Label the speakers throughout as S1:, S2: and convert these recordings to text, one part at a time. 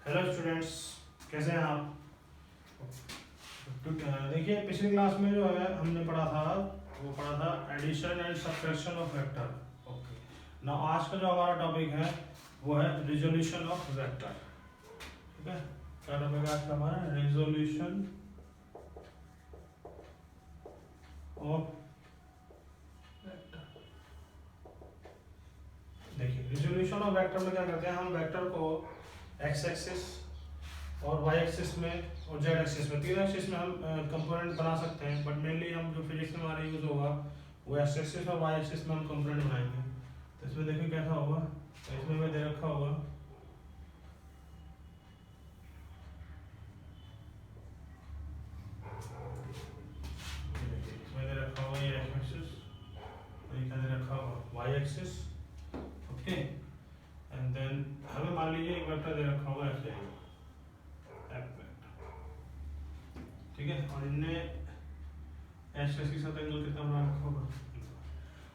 S1: Hello students, कैसे हैं आप? देखिए, पिछली क्लास में जो है हमने पढ़ा था addition and subtraction of vector. Okay, ना आज का जो हमारा टॉपिक है वो है रिजोल्यूशन ऑफ वेक्टर। ठीक है, क्या टॉपिक है आज का हमारा? Resolution of vector. देखिए, रिजोल्यूशन ऑफ वेक्टर में क्या करते हैं, हम वेक्टर को एक्स एक्सिस और वाई एक्सिस में और जेड एक्सिस में, तीन एक्सिस में हम कंपोनेंट बना सकते हैं। बट मेनली हम जो फिजिक्स में हमारा यूज होगा वो एक्स एक्सिस और वाई एक्सिस में हम कंपोनेंट बनाएंगे। तो इसमें देखिए कैसा होगा, तो इसमें मैं दे रखा होगा इसमें दे रखा होगा ये एक्स एक्सिस और ये क्या दे रखा होगा y axis. Okay, and then हमें मान लीजिए एक वेक्टर दे रखा होगा ऐसे एफ वेक्टर। ठीक है, और इनने एक्स एक्सिस के साथ एंगल कितना बना रखा होगा।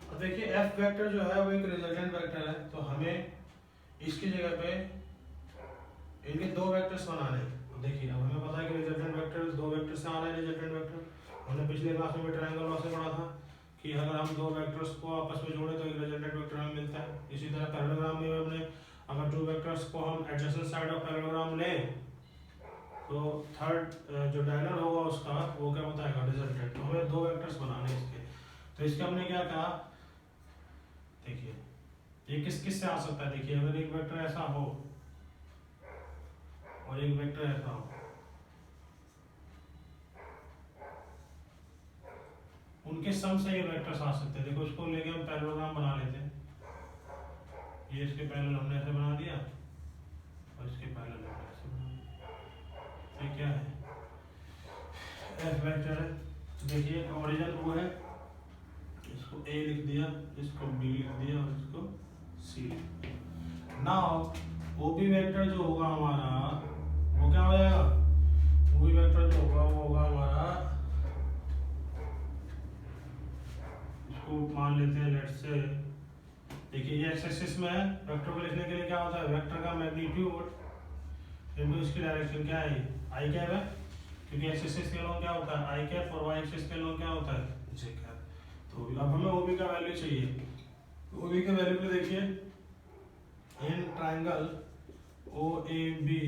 S1: और देखिए एफ वेक्टर जो है वो एक रिजल्टेंट वेक्टर है, तो हमें इसकी जगह पे इनके दो वेक्टर्स बनाने हैं। देखिए अब हमें पता है कि रिजल्टेंट वेक्टर दो वेक्टर से आ रहा है। रिजल्टेंट वेक्टर हमने पिछले क्लास में भी ट्रायंगल लॉ से पढ़ा था कि अगर हम दो वेक्टर्स को आपस में जोड़े तो एक रिजल्टेंट वेक्टर हमें मिलता है। इसी तरह पैरेललोग्राम में हमने अगर टू वेक्टर्स को हम एडजेसेंट साइड ऑफ पैरेललोग्राम लें तो थर्ड जो डायगोनल होगा उसका वो क्या बताएगा, रिजल्टेंट। तो हमें दो वेक्टर्स बनाने हैं इसके। तो इसके हमने क्या कहा, देखिए ये किस किस से आ सकता है। देखिए अगर एक वेक्टर ऐसा हो और एक वेक्टर ऐसा हो, उनके सम से ये वेक्टर्स आ सकते हैं। देखो इसको लेके हम पैरेललोग्राम बना लेते हैं। ये इसके पैरेलल हमने ऐसे बना दिया और इसके पैरेलल हमने ऐसे बना दिया। ये क्या है, एफ वेक्टर है। तो देखिए ओरिजिन वो है, इसको ए लिख दिया, इसको बी लिख दिया और इसको सी लिख दिया। नाउ वो भी वेक्टर जो होगा हमारा वो क्या हो जाएगा, वो भी वेक्टर जो होगा वो होगा हमारा, इसको मान लेते हैं लेट्स से। देखिए ये एक्स एक्सिस में है, वेक्टर को लिखने के लिए क्या होता है, वेक्टर का मैग्नीट्यूड इनटू इसकी डायरेक्शन क्या है, आई कैप है। क्योंकि एक्स एक्सिस के लोग क्या होता है आई कैप और वाई एक्सिस के लोग क्या होता है जे कैप। तो अब हमें ओबी का वैल्यू चाहिए। ओबी के वैल्यू को देखिए, in triangle O A B,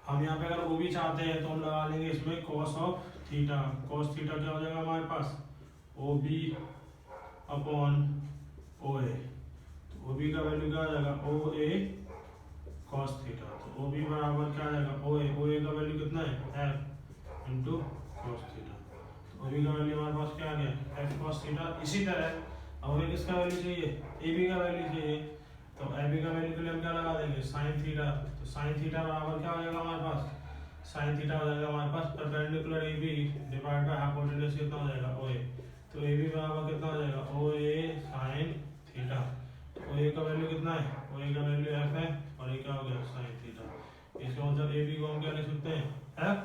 S1: हम यहाँ पे अगर ओबी चाहते हैं तो हम लगा लेंगे इसमें cos of theta. Cos theta क्या हो जाएगा हमारे पास, ओ बी अपॉन ओ ए। तो ओ बी का वैल्यू क्या आ जाएगा, ओ ए कॉस थीटा। तो ओ बी बराबर क्या आ जाएगा, ओ ए का वैल्यू कितना है, एफ इंटू कॉस थीटा। तो ओ बी का वैल्यू हमारे पास क्या आ गया, एफ कॉस थीटा। इसी तरह अब हमें किसका वैल्यू चाहिए, ए बी का वैल्यू चाहिए। तो ए बी का वैल्यू के लिए हम क्या लगा देंगे, साइन थीटा। तो साइन थीटा बराबर क्या हो जाएगा हमारे पास, साइन थीटा हो जाएगा हमारे पास perpendicular A B divide by hypotenuse कितना हो जाएगा, ओ ए। तो ए बी बराबर कितना हो जाएगा, ओ ए साइन थीटा। तो ओ ए का वैल्यू कितना है, ओ ए का वैल्यू एफ है और ये क्या हो गया साइन थीटा। इसका मतलब ए बी को हम क्या लिख सकते हैं, एफ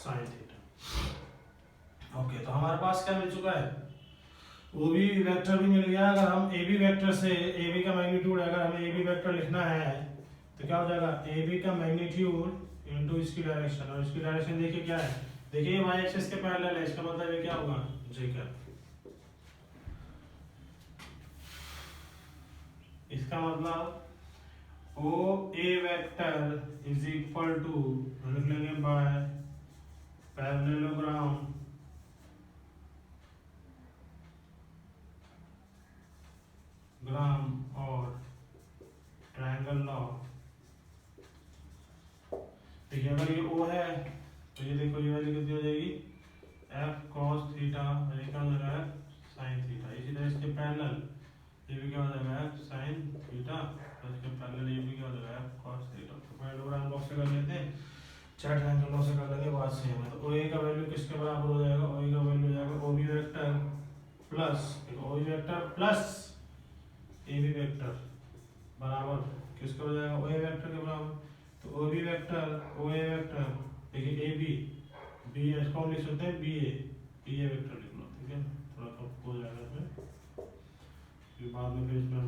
S1: साइन थीटा। ओके, तो हमारे पास क्या मिल चुका है, वो भी वेक्टर भी मिल गया। अगर हम ए बी वेक्टर से ए बी का मैग्नीट्यूड अगर हमें ए बी वेक्टर लिखना है तो क्या हो जाएगा, ए बी का मैग्नीट्यूड इनटू इसकी डायरेक्शन। और इसकी डायरेक्शन देखिए क्या है, देखिए ये वाई एक्सिस के पैरेलल है, इसका मतलब ये क्या होगा, जे कैप। इसका मतलब ओ ए वेक्टर इज इक्वल टू लिख लेंगे बाय पैरेललोग्राम और ट्रायंगल लॉ। देखिए अगर ये O है तो ये देखो ये वैल्यू कितनी हो जाएगी, एफ कॉस थीटा, ये क्या हो जाएगा साइन थीटा। इसी तरह इसके पैरेलल ये भी क्या हो जाएगा, एफ साइन थीटा, और इसके पैरेलल ये भी क्या हो जाएगा, एफ कॉस थीटा। तो पैरेललोग्राम लॉ से कर लेते हैं, चाहे ट्रायंगल लॉ से कर लेंगे, बात सेम है। तो ओ ए का वैल्यू किसके बराबर हो जाएगा, ओ ए का वैल्यू हो जाएगा ओ बी वेक्टर प्लस, देखो O B vector plus A B vector बराबर किसका हो जाएगा, ओ ए वेक्टर के बराबर। तो ओ बी वेक्टर ओ ए वेक्टर, देखिए ए बी बी इसको हम लिख सकते हैं बी ए वेक्टर लिख लो। ठीक है, थोड़ा कम हो जाएगा इसमें, फिर बाद में फिर इसमें हम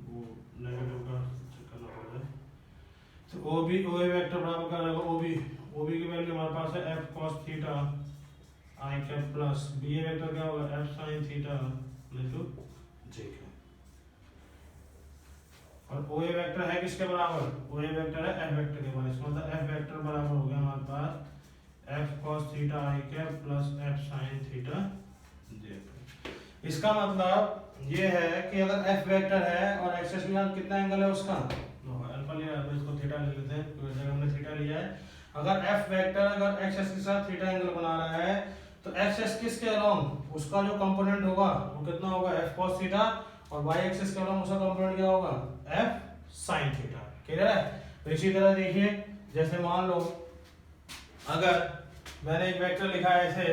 S1: वो नेगेटिव का चेक करना पड़ेगा। तो ओ ए वेक्टर बराबर क्या रहेगा, ओ बी की वैल्यू हमारे पास है F cos theta i cap plus B A vector क्या होगा एफ साइन थीटा इनटू जे के। और ओ ए वेक्टर है किसके बराबर, ओ ए वेक्टर है एफ वेक्टर के बराबर, इसका मतलब एफ वेक्टर बराबर हो गया हमारे पास F cos theta i cap plus F sin theta j. इसका मतलब ये है कि अगर एफ वेक्टर है और एक्सिस में कितना एंगल है उसका अल्फा लिया है, तो इसको थीटा ले लेते हैं, तो जगह हमने थीटा लिया है। अगर एफ वेक्टर अगर एक्स एक्सिस के साथ थीटा एंगल बना रहा है तो एक्स एक्सिस के अलोंग उसका जो कंपोनेंट होगा वो कितना होगा एफ cos थीटा, और वाई एक्सिस के अलोंग उसका कंपोनेंट क्या होगा एफ sin थीटा। क्लियर है। तो इसी तरह देखिए, जैसे मान लो अगर मैंने एक वेक्टर लिखा है ऐसे,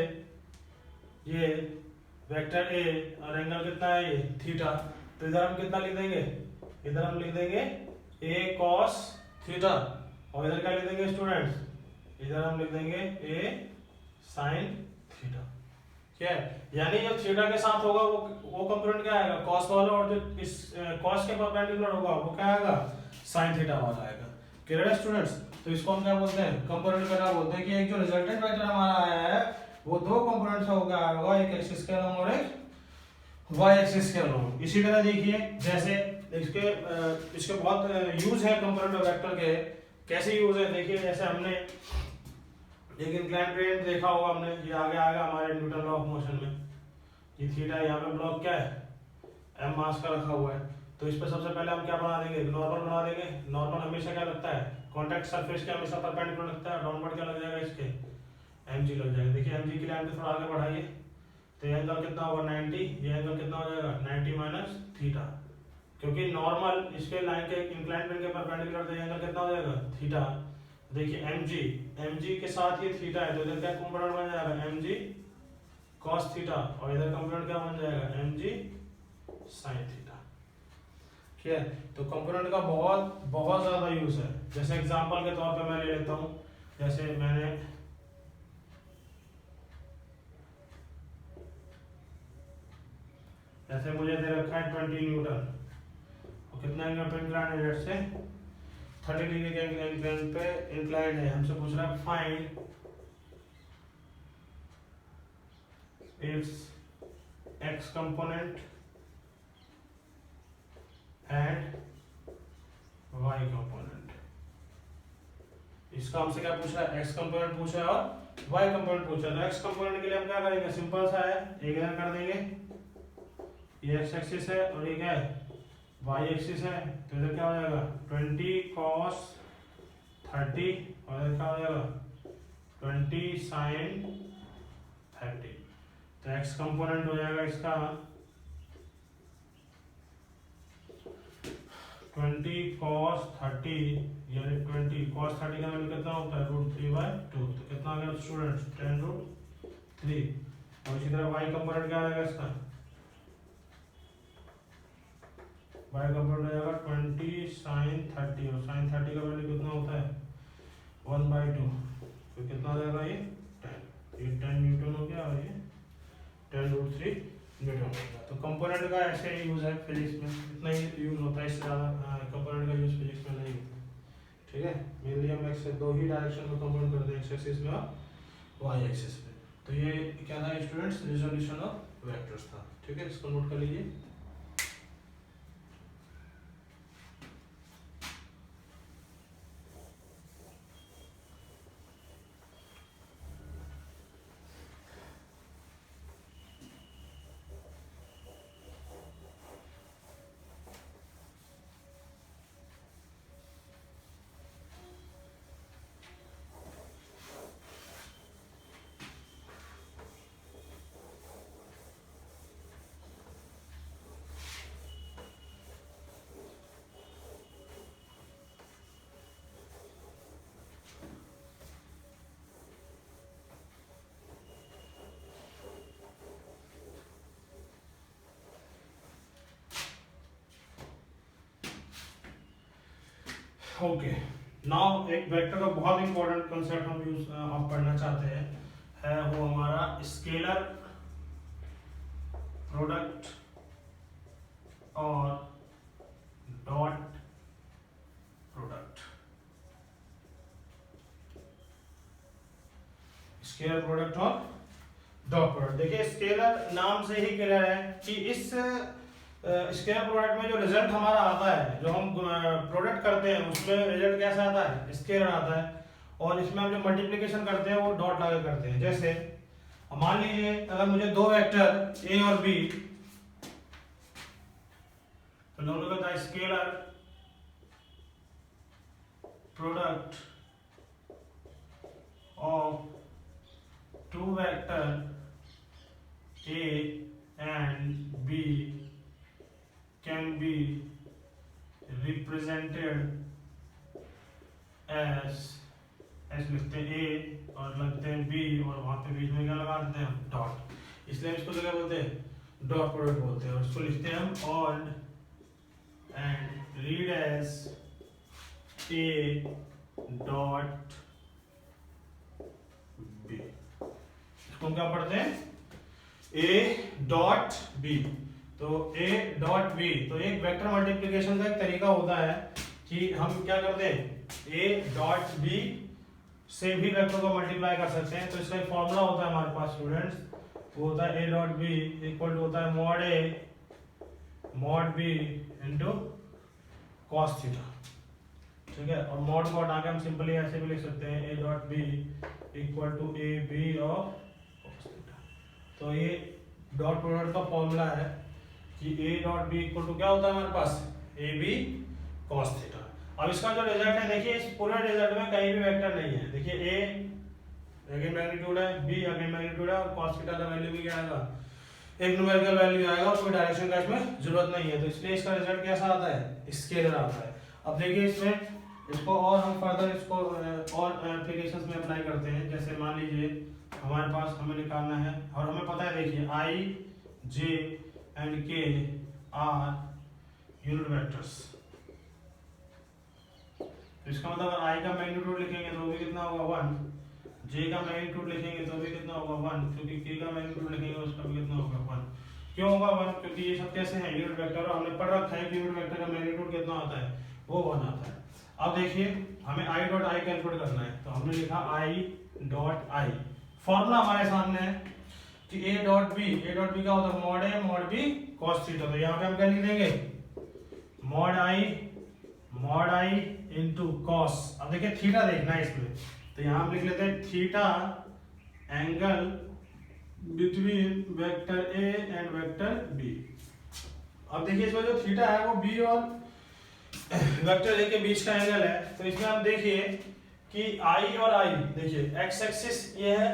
S1: ये वेक्टर ए और एंगल कितना है ये थीटा, तो इधर हम कितना लिख देंगे, इधर हम लिख देंगे ए cos थीटा, और इधर क्या लिख देंगे स्टूडेंट्स, इधर हम लिख देंगे ए sin थीटा। क्या है, यानी जो थीटा के साथ होगा वो कंपोनेंट क्या आएगा cos वाला, और जो इस cos के परपेंडिकुलर होगा वो क्या आएगा sin थीटा वाला आएगा। क्लियर है स्टूडेंट्स। तो इसको हम क्या बोलते हैं, कंपोनेंट का क्या बोलते हैं कि एक जो रिजल्टेंट वेक्टर हमारा आया है वो दो कंपोनेंट्स का होगा, एक एक्सिस के अलोंग और एक वाई एक्सिस के अलोंग। इसी तरह देखिए, जैसे इसके बहुत यूज है कंपोनेंट वेक्टर के। कैसे यूज है देखिए, जैसे हमने एक इंक्लाइन प्लेन देखा होगा हमने, ये आगे आएगा हमारे न्यूटन लॉ ऑफ मोशन में, ये थीटा यहाँ पे ब्लॉक क्या है एम मास का रखा हुआ है, तो इस पर सबसे पहले हम क्या बना देंगे नॉर्मल बना देंगे। नॉर्मल हमेशा क्या लगता है कॉन्टैक्ट सरफेस के हमेशा परपेंडिकुलर लगता है, डाउनवर्ड क्या लग जाएगा इसके mg लग जाएगा। देखिए mg की लाइन पे थोड़ा आगे बढ़ाइए, तो ये एंगल कितना होगा 90, ये एंगल कितना हो जाएगा 90 माइनस थीटा, क्योंकि नॉर्मल इसके लाइन के इंक्लाइन प्लेन के परपेंडिकुलर, तो ये एंगल कितना हो जाएगा थीटा। देखिए mg के साथ ये थीटा है, तो इधर क्या कंपोनेंट बन जाएगा mg cos थीटा, और इधर कंपोनेंट क्या बन जाएगा mg sin थीटा। ठीक है, तो कंपोनेंट का बहुत बहुत ज्यादा यूज है। जैसे एग्जांपल के तौर पे मैं ले लेता हूँ, जैसे मैंने जैसे मुझे दे रखा है 20 न्यूटन, और कितना एंगल पे इंक्लाइंड है, लेट्स से 30 डिग्री के एंगल पे इंक्लाइंड है। हमसे पूछ रहा है find its x component and y component. इसका हमसे क्या पूछा है एक्स कंपोनेंट पूछा है और वाई कंपोनेंट पूछा है। तो एक्स कंपोनेंट के लिए हम क्या करेंगे, सिंपल सा है, एक इधर कर देंगे, ये एक्स एक्सिस है और ये क्या है वाई एक्सिस है, तो इधर क्या हो जाएगा 20 cos 30, और इधर क्या हो जाएगा 20 sin 30। तो एक्स कंपोनेंट हो जाएगा इसका 20 cos 30, यानी 20 cos 30 का वैल्यू कितना होता है √3/2, तो कितना आ गया स्टूडेंट्स 10√3। और इसी तरह y कंपोनेंट क्या आएगा इसका, y कंपोनेंट हो जाएगा 20 sin 30, और sin 30 का वैल्यू कितना होता है 1/2, तो कितना आ जाएगा ये 10, ये 10 न्यूटन हो गया, और ये 10√3 न्यूटन हो गया। तो कंपोनेंट का ऐसे यूज है फिजिक्स में, इतना ही यूज होता है, इससे ज़्यादा कंपोनेंट का यूज फिजिक्स में नहीं होता। ठीक है, मेनली हम एक्स दो ही डायरेक्शन में कंपोनेंट करते हैं, एक्स एक्सिस में और वाई एक्सिस में। तो ये क्या था स्टूडेंट्स, रिजोल्यूशन ऑफ वेक्टर्स था। ठीक है, इसको नोट कर लीजिए। ओके, नाउ एक वेक्टर का बहुत इंपॉर्टेंट कंसेप्ट हम यूज आप पढ़ना चाहते हैं, है वो हमारा स्केलर प्रोडक्ट और डॉट प्रोडक्ट। स्केलर प्रोडक्ट और डॉट प्रोडक्ट। देखिए स्केलर नाम से ही क्लियर है कि इस स्केलर प्रोडक्ट में जो रिजल्ट हमारा आता है, जो हम प्रोडक्ट करते हैं उसमें रिजल्ट कैसा आता है, स्केलर आता है। और इसमें हम जो मल्टीप्लिकेशन करते हैं वो डॉट लगा करते हैं। जैसे मान लीजिए अगर मुझे दो वेक्टर ए और बी, तो दोनों का scalar product of two vector A and B can be represented as लिखते हैं A और लगते हैं B और वहां पे बीच में क्या लगा देते हैं, डॉट। इसलिए इसको क्या बोलते हैं, डॉट प्रोडक्ट बोलते हैं। और इसको लिखते हैं हम on and read as A dot B। इसको क्या पढ़ते हैं, A डॉट B। तो A डॉट B, तो एक वेक्टर मल्टीप्लिकेशन का एक तरीका होता है कि हम क्या करते हैं, A डॉट B से भी वेक्टर को मल्टीप्लाई कर सकते हैं। तो इसका एक फॉर्मूला होता है हमारे पास स्टूडेंट्स, वो होता है A dot B equal to होता है mod A mod B into cos theta. ठीक है, और मॉड को हटा के हम सिंपली ऐसे भी लिख सकते हैं A dot B equal to A B of cos theta. तो ये डॉट प्रोडक्ट का फॉर्मूला है कि A dot B equal to क्या होता है हमारे पास, A B cos थीटा। अब इसका जो रिजल्ट है, देखिए इस पूरे रिजल्ट में कहीं भी वेक्टर नहीं है। देखिए A अगेन मैग्नीट्यूड है, B अगेन मैग्नीट्यूड है, और cos थीटा का वैल्यू भी क्या आएगा, एक न्यूमेरिकल वैल्यू आएगा, और कोई डायरेक्शन का इसमें जरूरत नहीं है। तो इसलिए इसका रिजल्ट कैसा आता है, स्केलर आता है। अब देखिए इसमें इसको और हम फर्दर इसको और एप्लीकेशंस में अप्लाई करते हैं। जैसे मान लीजिए हमारे पास हमें निकालना है, और हमें पता है देखिए I J and K are unit vectors. इसका मतलब अगर I का मैग्नीट्यूड लिखेंगे तो भी कितना होगा 1, J का मैग्नीट्यूड लिखेंगे तो भी कितना होगा 1, क्योंकि K का मैग्नीट्यूड लिखेंगे उसका भी कितना होगा 1। क्यों होगा 1, क्योंकि ये सब कैसे हैं, यूनिट वेक्टर, और हमने पढ़ रखा है कि यूनिट वेक्टर का मैग्नीट्यूड कितना आता है, वो 1 आता है। अब देखिए हमें I डॉट I कैलकुलेट करना है, तो हमने लिखा I डॉट I। फॉर्मूला हमारे सामने है कि A डॉट B क्या होता है, mod A mod B cos theta. तो यहाँ पे हम क्या लिख देंगे, मॉड I इंटू कॉस। अब देखिए थीटा देखना है इसमें, तो यहाँ हम लिख लेते हैं theta angle between vector A and vector B। अब देखिए इसमें जो थीटा है वो B और वेक्टर A के बीच का एंगल है। तो इसमें आप देखिए कि I और I, देखिए x एक्सिस ये है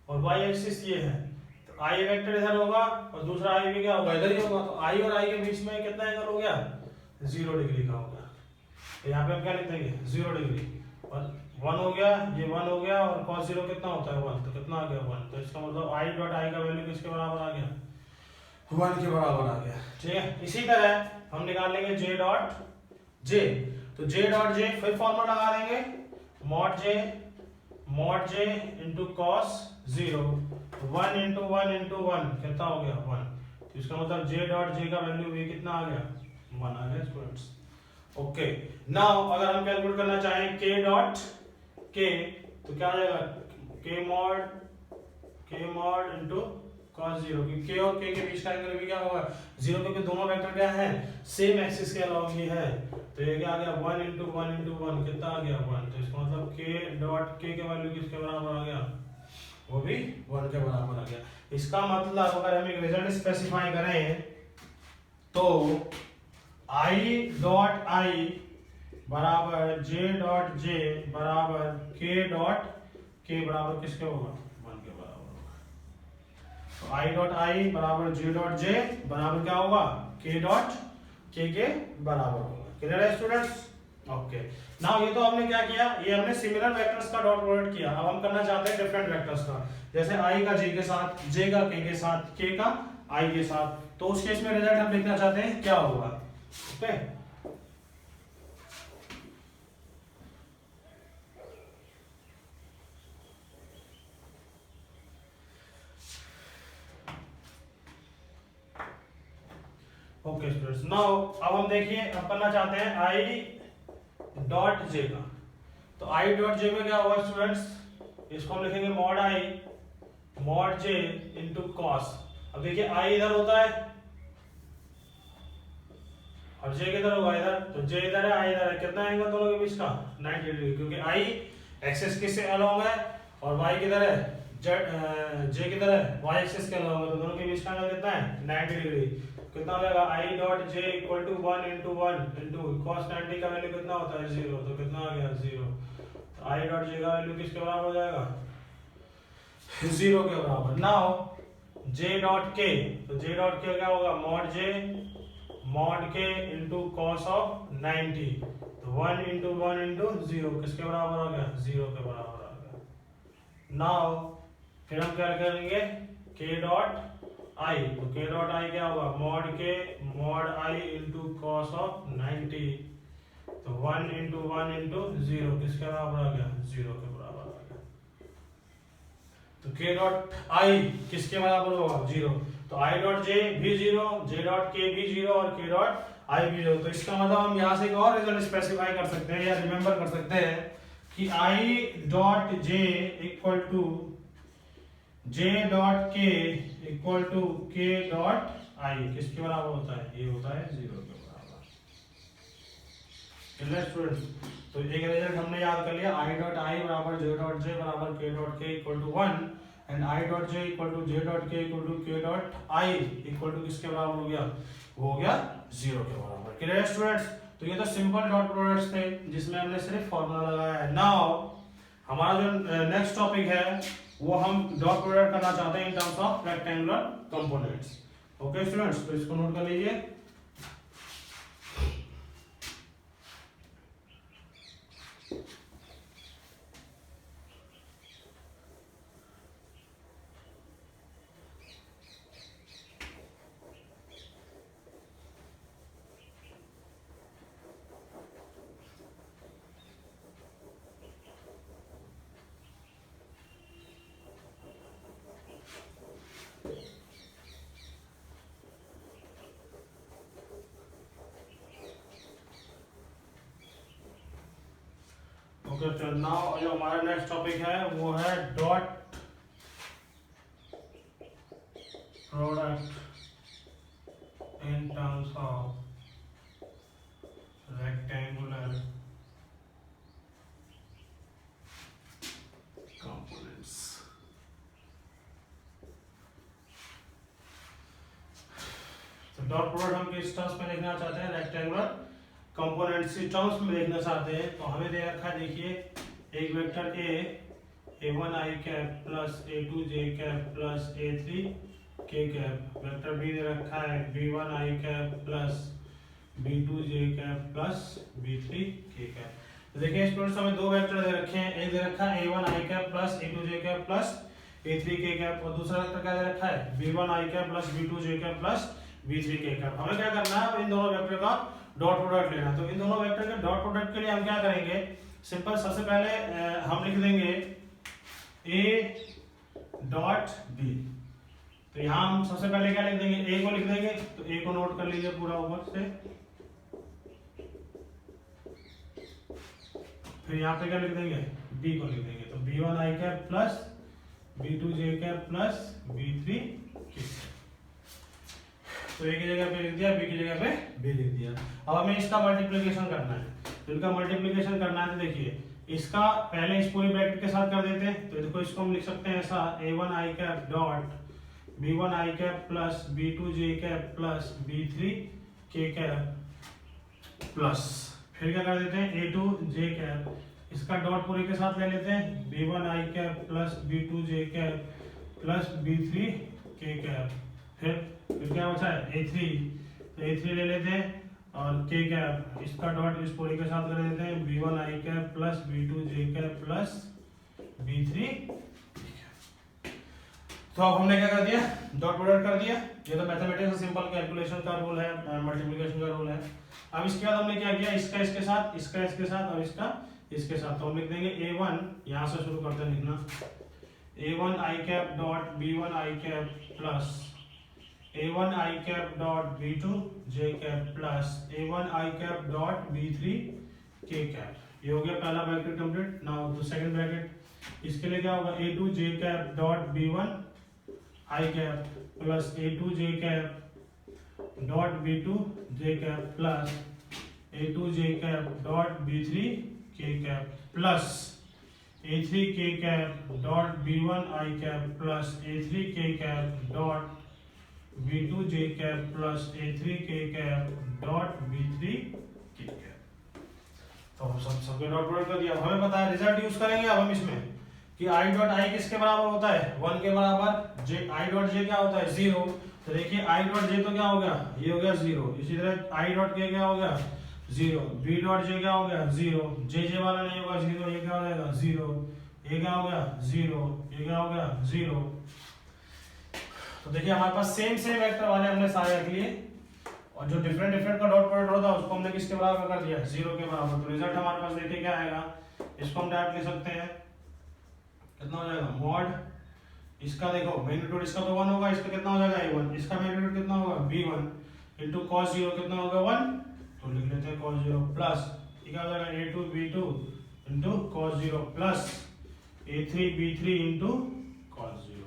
S1: और y एक्सिस ये है। तो I वेक्टर इधर होगा और दूसरा I भी क्या होगा, इधर ही होगा। तो I और I के बीच में कितना एंगल हो गया, 0 डिग्री का होगा। तो यहाँ पे हम क्या लिख देंगे, 0 डिग्री, और 1 हो गया, ये 1 हो गया, और cos 0 कितना होता है 1, तो कितना आ गया 1। तो इसका मतलब I डॉट I का वैल्यू किसके बराबर आ गया, 1 के बराबर आ गया। ठीक है, इसी तरह हम निकाल लेंगे J डॉट J। तो J डॉट J फिर फॉर्मूला लगा देंगे, mod J into cos 0, 1 into 1 into 1 कितना हो गया 1। तो इसका मतलब J डॉट J का वैल्यू भी कितना आ गया, 1 आ गया स्टूडेंट्स। ओके, नाउ अगर हम कैलकुलेट करना चाहें K डॉट K, तो क्या आ जाएगा, K मॉड इंटू cos 0, क्योंकि K और K के बीच का एंगल भी क्या होगा 0, क्योंकि दोनों वेक्टर क्या है, सेम एक्सिस के अलॉन्ग ही है। तो ये क्या आ गया 1 इंटू 1 इंटू 1 कितना आ गया 1। तो इसका मतलब K डॉट K के वैल्यू किसके बराबर आ गया, वो भी 1 के बराबर आ गया। इसका मतलब अगर हम एक रिजल्ट स्पेसिफाई करें तो I डॉट I बराबर J डॉट J बराबर K डॉट K बराबर किसके होगा, 1 के बराबर होगा। तो I डॉट I बराबर J डॉट J बराबर क्या होगा, K डॉट K के बराबर होगा। क्लियर है स्टूडेंट्स, ओके। नाउ ये तो हमने क्या किया, ये हमने सिमिलर वेक्टर्स का डॉट प्रोडक्ट किया। अब हम करना चाहते हैं डिफरेंट वेक्टर्स का, जैसे I का J के साथ, J का K के साथ, K का I के साथ। तो उस केस में रिजल्ट हम लिखना चाहते हैं क्या होगा, ओके। ओके स्टूडेंट्स, नाउ अब हम देखिए अब करना चाहते हैं I डॉट J का। तो I डॉट J में क्या होगा स्टूडेंट्स, इसको हम लिखेंगे मॉड आई मॉड जे इंटू कॉस। अब देखिए आई इधर होता है और जे किधर होगा इधर, तो जे इधर है आई इधर है, कितना एंगल दोनों के बीच का 90 डिग्री, क्योंकि आई एक्सिस किससे अलोंग है और वाई किधर है जे किधर है वाई एक्सिस के अलोंग है, तो दोनों के बीच का एंगल कितना है 90 डिग्री। कितना हो जाएगा i dot j equal to 1 into 1 into cos 90 का वैल्यू कितना होता है 0, तो कितना आ गया 0। तो आई डॉट जे का वैल्यू किसके बराबर हो जाएगा 0 के बराबर। नाउ जे डॉट के, तो जे डॉट के क्या होगा मॉड के इंटू कॉस ऑफ 90, तो 1 इंटू 1 इंटू 0 किसके बराबर हो गया 0 के बराबर आ गया। नाउ फिर हम क्या करेंगे k डॉट आई, तो k डॉट आई क्या होगा mod I into cos of 90, तो 1 इंटू 1 इंटू 0 किसके बराबर आ गया 0 के बराबर आ गया। तो k डॉट आई किसके बराबर होगा 0, तो आई डॉट जे भी 0, जे डॉट के भी 0 और k डॉट आई भी 0। तो इसका मतलब हम यहाँ से एक और रिजल्ट स्पेसिफाई कर सकते हैं या रिमेंबर कर सकते हैं कि i dot j equal to j dot k equal to k dot i किसके बराबर होता है, ये होता है 0 के बराबर। स्टूडेंट, तो एक रिजल्ट हमने याद कर लिया आई डॉट आई बराबर जे डॉट जे बराबर k dot k equal to 1 and i dot j equal to j dot k equal to k dot i equal to किसके बराबर हो गया, वो हो गया 0 के बराबर। क्लियर है स्टूडेंट्स, तो ये तो सिंपल डॉट प्रोडक्ट्स थे जिसमें हमने सिर्फ फॉर्मूला लगाया है। नाउ हमारा जो नेक्स्ट टॉपिक है वो हम डॉट प्रोडक्ट करना चाहते हैं इन terms of rectangular components. Okay students, तो इसको नोट कर लीजिए। ओके, तो नाउ जो हमारा नेक्स्ट टॉपिक है वो है dot product in terms of rectangular components. तो डॉट प्रोडक्ट हम किस टर्म्स में लिखना चाहते हैं, रेक्टेंगुलर कंपोनेंट्स के टर्म्स में देखना चाहते हैं। तो हमें दे रखा है, देखिए एक vector a1 i cap plus a2 j cap plus a3 k cap, vector b दे रखा है b1 i cap plus b2 j cap plus b3 k cap. तो देखिए स्टूडेंट्स हमें दो वेक्टर दे रखे हैं, एक दे रखा है a1 i cap plus a2 j cap plus a3 k cap और दूसरा वेक्टर क्या दे रखा है b1 i cap plus b2 j cap plus b3 k cap. हमें क्या करना है, इन दोनों वेक्टर का डॉट प्रोडक्ट लेना। तो इन दोनों वेक्टर के डॉट प्रोडक्ट के लिए हम क्या करेंगे, सिंपल सबसे पहले हम लिख देंगे a डॉट b। तो यहाँ हम सबसे पहले क्या लिख देंगे, a को लिख देंगे, तो a को नोट कर लीजिए पूरा ऊपर से। फिर यहाँ पे क्या लिख देंगे, b को लिख देंगे, तो b1 i cap plus b2 j cap plus b3 k। तो a की जगह पे लिख दिया, b की जगह पे b लिख दिया। अब हमें इसका मल्टीप्लिकेशन करना है, तो इनका मल्टीप्लिकेशन करना है। तो देखिए इसका पहले इस पूरी ब्रैकेट के साथ कर देते हैं। तो देखो इसको हम लिख सकते हैं ऐसा a1 i cap dot b1 i cap plus b2 j cap plus b3 k cap plus फिर क्या कर देते हैं a2 j कैप, इसका डॉट पूरे के साथ ले लेते हैं b1 i cap plus b2 j cap plus b3 k cap. फिर क्या बचा है a3, तो a3 ले लेते हैं और k कैप, इसका डॉट इस पूरे के साथ कर देते हैं b1 i cap plus b2 j cap plus b3। तो अब हमने क्या कर दिया, डॉट प्रोडक्ट कर दिया। ये तो मैथमेटिक्स सिंपल कैलकुलेशन का रूल है, मल्टीप्लिकेशन का रूल है। अब इसके बाद हमने क्या किया, इसका इसके साथ, इसका इसके साथ और इसका इसके साथ। तो हम लिख देंगे a1, यहाँ से शुरू करते हैं लिखना, a1 i cap dot b1 i cap plus a1 i cap dot b2 j cap plus a1 i cap dot b3 k cap. ये हो गया पहला bracket complete. Now the second bracket, इसके लिए क्या होगा a two j cap dot b one i cap plus a two j cap dot b two j cap plus a two j cap dot b three k cap plus a three k cap dot b one i cap plus a three k cap dot b two j cap plus a three k cap dot b three k cap. तो हम सबके dot product कर दिया। हमें पता है result use करेंगे अब हम इसमें कि आई डॉट आई किसके बराबर होता है 1 के बराबर, जे आई डॉट जे क्या होता है 0। तो देखिए आई डॉट जे तो क्या हो गया, ये हो गया 0। इसी तरह आई डॉट के क्या हो गया 0, बी डॉट जे क्या हो गया 0, जे जे वाला नहीं होगा 0, ये क्या हो जाएगा 0, ये क्या हो गया 0, ये क्या हो गया 0। तो देखिए हमारे पास सेम वेक्टर वाले हमने सारे रख लिए और जो डिफरेंट का डॉट प्रोडक्ट होता है उसको हमने किसके बराबर कर दिया 0 के बराबर। तो रिजल्ट हमारे पास देखिए क्या आएगा, इसको हम डायरेक्ट लिख सकते हैं, कितना हो जाएगा मॉड इसका देखो मैग्नीट्यूड इसका तो 1 होगा, इसका कितना हो जाएगा a1, इसका मैग्नीट्यूड कितना होगा b1 इनटू cos 0 कितना होगा 1, तो लिख लेते हैं cos 0 प्लस ये क्या हो जाएगा a2 b2 into cos 0 plus a3 b3 into cos 0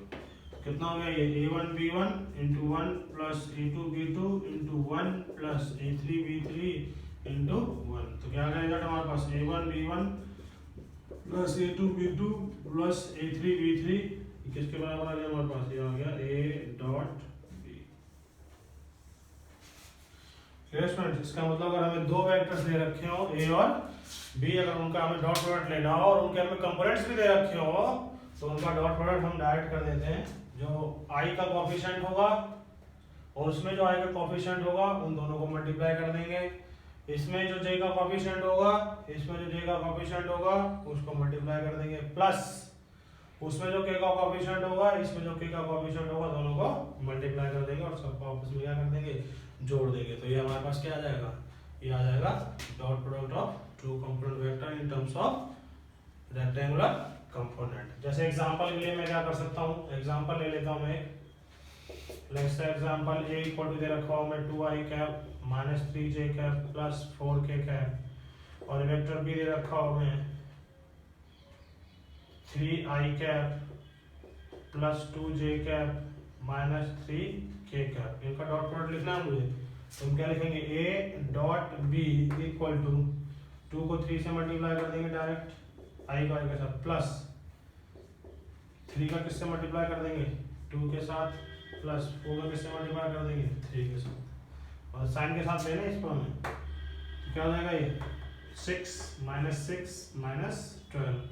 S1: कितना हो गया ये a1 b1 into 1 plus a2 b2 into 1 plus a3 b3 into 1। तो क्या आ गया रिजल्ट हमारे पास a1 b1 plus a2 b2 plus a3 b3 किसके बराबर आ गया हमारे पास, ये आ गया a डॉट b। स्टूडेंट इसका मतलब अगर हमें दो वेक्टर्स दे रखे हो a और b, अगर उनका हमें डॉट प्रोडक्ट लेना हो और उनके हमें कंपोनेंट्स भी दे रखे हो तो उनका डॉट प्रोडक्ट हम डायरेक्ट कर देते हैं। जो i का कोएफिशिएंट होगा और उसमें जो i का कोएफिशिएंट होगा उन दोनों को मल्टीप्लाई कर देंगे, इसमें जो j का कोएफिशिएंट होगा इसमें जो j का कोएफिशिएंट होगा उसको मल्टीप्लाई कर देंगे, प्लस उसमें जो k का कोएफिशिएंट होगा इसमें जो k का कोएफिशिएंट होगा दोनों को मल्टीप्लाई कर देंगे और सबको आपस में क्या कर देंगे जोड़ देंगे। तो ये हमारे पास क्या आ जाएगा, ये आ जाएगा dot product of two component vector in terms of rectangular component. जैसे एग्जांपल के लिए मैं क्या कर सकता हूँ, एग्जांपल ले लेता हूँ मैं, let's say example a equal to दे रखा हूँ मैं 2i cap minus 3j cap plus 4k cap और वेक्टर b दे रखा हूँ मैं 3i cap plus 2j cap minus 3k cap. इनका डॉट प्रोडक्ट लिखना है मुझे, तो हम क्या लिखेंगे a dot b equal to 2 को 3 से मल्टीप्लाई कर देंगे डायरेक्ट i का के साथ, प्लस 3 का किससे मल्टीप्लाई कर देंगे 2 के साथ, प्लस 4 का किससे मल्टीप्लाई कर देंगे 3 के साथ और साइन के साथ लेना इसको हमें, तो क्या हो जाएगा ये 6 माइनस 12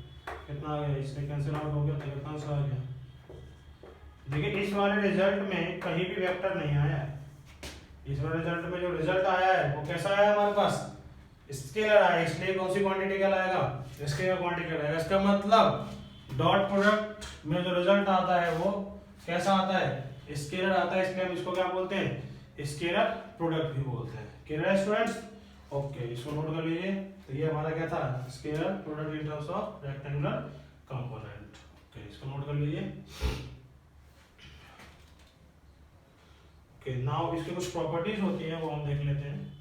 S1: कितना आ गया, इससे कैंसिल आउट हो गया तो कितना सा आ गया। देखिए इस वाले रिजल्ट में कहीं भी वेक्टर नहीं आया है, इस वाले रिजल्ट में जो रिजल्ट आया है वो कैसा आया हमारे पास स्केलर आया, इसलिए कौन सी क्वांटिटी कहलाएगा स्केलर क्वांटिटी कहलाएगा। इसका मतलब डॉट प्रोडक्ट में जो रिजल्ट आता है वो कैसा आता है स्केलर आता है, इसलिए हम इसको क्या बोलते हैं स्केलर प्रोडक्ट भी बोलते हैं। क्लियर है स्टूडेंट्स, ओके इसको नोट कर लीजिए। तो ये हमारा क्या था scalar product in terms of rectangular component. Okay इसको नोट कर लीजिए। ओके नाउ इसके कुछ प्रॉपर्टीज होती हैं वो हम देख लेते हैं।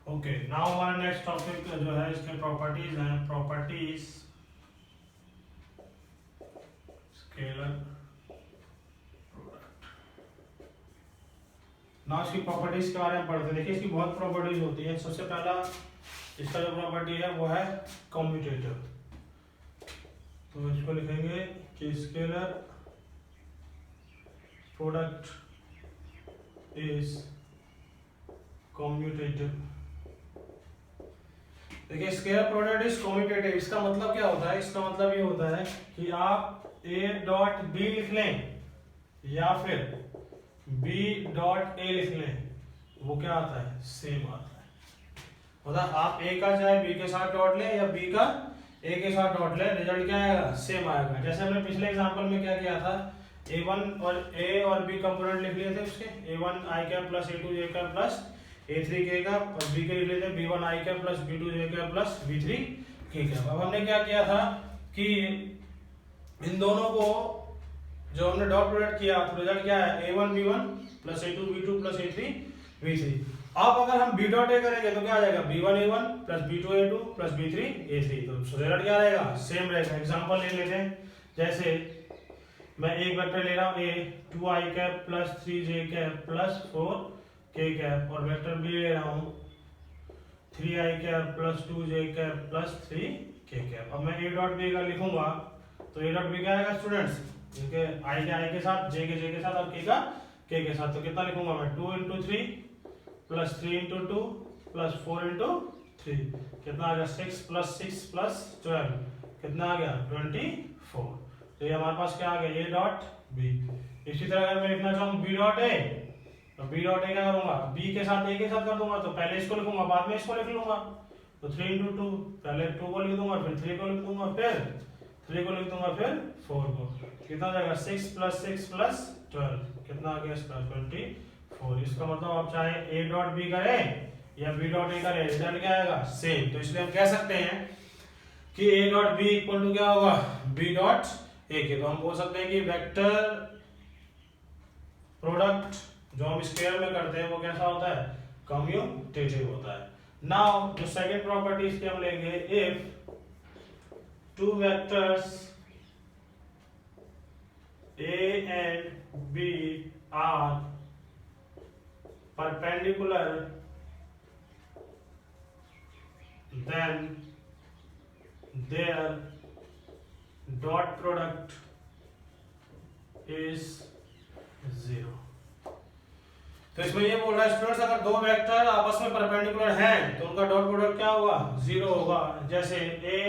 S1: ओके नाउ हमारा नेक्स्ट टॉपिक जो है इसके प्रॉपर्टीज हैं, प्रॉपर्टीज स्केलर प्रोडक्ट। नाउ इसकी प्रॉपर्टीज के बारे में पढ़ते हैं। देखिए इसकी बहुत प्रॉपर्टीज होती है। सबसे पहला इसका जो प्रॉपर्टी है वो है कम्यूटेटिव, तो इसको लिखेंगे कि स्केलर प्रोडक्ट इज कम्यूटेटिव। देखिए स्केलर प्रोडक्ट इज कम्यूटेटिव, इसका मतलब क्या होता है, इसका मतलब ये होता है कि आप a डॉट b लिख लें या फिर बी डॉट ए लिख लें, वो क्या आता है, सेम आता है। मतलब आप ए का चाहे बी के साथ डॉट लें या बी का ए के साथ डॉट लें, रिजल्ट क्या आएगा, सेम आएगा। जैसे हमने पिछले एग्जांपल में क्या किया था, a1 और a और b कंपोनेंट लिख लिए थे उसके, a1 i cap plus a2 j cap plus a3 k cap, और b के लिख लिए थे b1 i cap plus b2 j cap plus b3 k cap. अब हमने क्या किया था कि इन दोनों को जो हमने डॉट प्रोडक्ट किया तो रिजल्ट क्या है, a1 b1 plus a2 b2 plus a3 b3। अब अगर हम b डॉट a करेंगे तो क्या आ जाएगा, b1 a1 plus b2 a2 plus b3 a3, तो रिजल्ट क्या रहेगा, सेम रहेगा। एग्जांपल ले लेते हैं, जैसे मैं एक वेक्टर ले रहा हूँ a 2i cap plus 3j cap plus 4k cap, और वेक्टर b ले रहा हूँ 3i cap plus 2j cap plus 3k cap. अब मैं a डॉट b का लिखूंगा तो a डॉट b क्या आएगा स्टूडेंट्स, क्योंकि i के साथ, j के साथ और k के साथ, तो कितना लिखूंगा मैं, 2 into 3 plus 3 into 2 plus 4 into 3, कितना आ गया, 6 प्लस 6 प्लस 12, कितना आ गया 24। तो ये हमारे पास क्या आ गया, a डॉट b। इसी तरह अगर मैं लिखना चाहूँ b डॉट a, तो b डॉट a क्या करूंगा, b के साथ a के साथ कर दूंगा, तो पहले इसको लिखूंगा बाद में इसको लिख लूंगा। तो 3 into 2, पहले 2 को लिख दूंगा, फिर 3 को लिख दूंगा, फिर 3 को लिख दूंगा, फिर 4 को, कितना जाएगा 6 प्लस 6 प्लस 12, कितना आ गया इसका 24। इसका मतलब आप चाहे a डॉट b करें या b डॉट a करें, रिजल्ट क्या आएगा, सेम। तो इसलिए हम कह सकते हैं कि a dot b equal to क्या होगा, b डॉट a के। तो हम बोल सकते हैं कि वेक्टर प्रोडक्ट जो हम स्क्वायर में करते हैं वो कैसा होता है, कम्यूटेटिव होता है। नाउ जो सेकंड प्रॉपर्टी इसकी हम लेंगे, if two vectors a and b are perpendicular, then their dot product is 0। तो इसमें ये बोल रहा है स्टूडेंट्स, अगर दो वेक्टर आपस में परपेंडिकुलर हैं तो उनका डॉट प्रोडक्ट क्या होगा, 0 होगा। जैसे a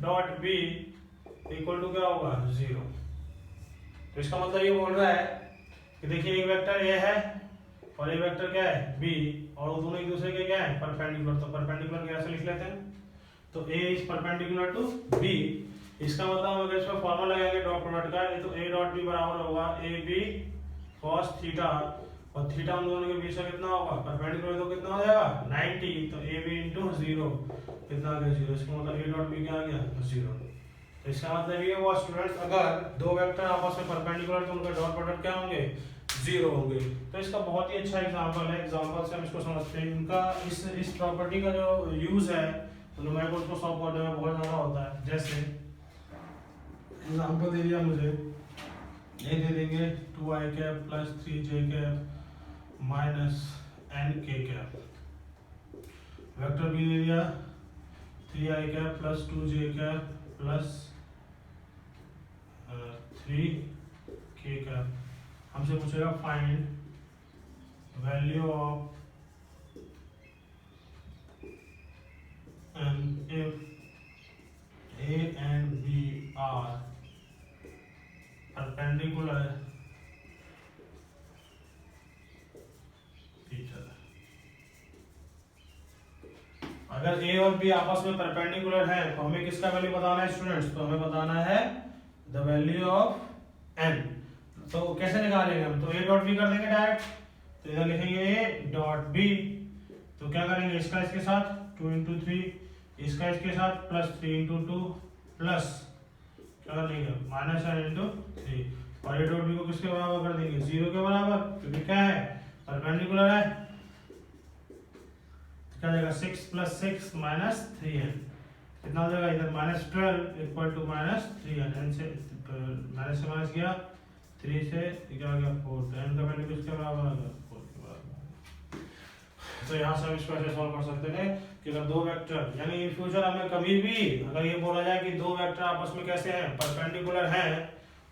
S1: dot b equal to क्या होगा, 0। तो इसका मतलब ये बोल रहा है कि देखिए एक वेक्टर a है और एक वेक्टर क्या है b, और वो दोनों एक दूसरे के क्या है, परपेंडिकुलर। तो परपेंडिकुलर कैसे लिख लेते हैं, तो a is perpendicular to b। इसका मतलब हम अगर इसका फॉर्मूला लगाएंगे डॉट प्रोडक्ट का, तो a डॉट b बराबर होगा ab cos थीटा, और थीटा उन दोनों के बीच में कितना होगा, परपेंडिकुलर, तो कितना हो जाएगा 90, तो ab into 0 कितना आ गया 0। इसका मतलब a डॉट b क्या आ गया 0। तो इसका मतलब ये हुआ स्टूडेंट्स, अगर दो वेक्टर आपस में परपेंडिकुलर तो उनका डॉट प्रोडक्ट क्या होंगे, 0 होंगे। तो इसका बहुत ही अच्छा एग्जांपल है, एग्जांपल से हम इसको समझते हैं। इनका इस प्रॉपर्टी का जो यूज है तो न्यूमेरिकल्स को सॉल्व करने में बहुत ज़्यादा होता है। जैसे एग्जांपल दे दिया मुझे, ये दे देंगे 2i cap plus 3j cap minus nk cap, vector भी दे दिया 3i cap plus 2j cap plus 3k cap. हमसे पूछेगा find value of and if a and b are perpendicular each other। अगर a और b आपस में perpendicular है तो हमें किसका वैल्यू बताना है स्टूडेंट्स, तो हमें बताना है द वैल्यू ऑफ n। तो कैसे निकालेंगे हम, तो a डॉट b कर देंगे डायरेक्ट, तो इधर लिखेंगे a डॉट b, तो क्या करेंगे इसका इसके साथ 2 into 3, इसका इसके साथ प्लस 3 into 2 प्लस क्या कर देंगे माइनस into 3, और a डॉट b को किसके बराबर कर देंगे 0 के बराबर, क्योंकि क्या है परपेंडिकुलर है। क्या जाएगा 6 प्लस 6 माइनस 3n, कितना हो जाएगा इधर minus 12 equal to minus 3n, से माइनस से माइनस गया 3 से क्या आ गया 4, तो n का वैल्यू किसके बराबर आ गया 4 के बराबर। तो यहाँ से हम इसको ऐसे सॉल्व कर सकते हैं कि अगर दो वेक्टर, यानी इन फ्यूचर हमें कभी भी अगर ये बोला जाए कि दो वेक्टर आपस में कैसे हैं परपेंडिकुलर हैं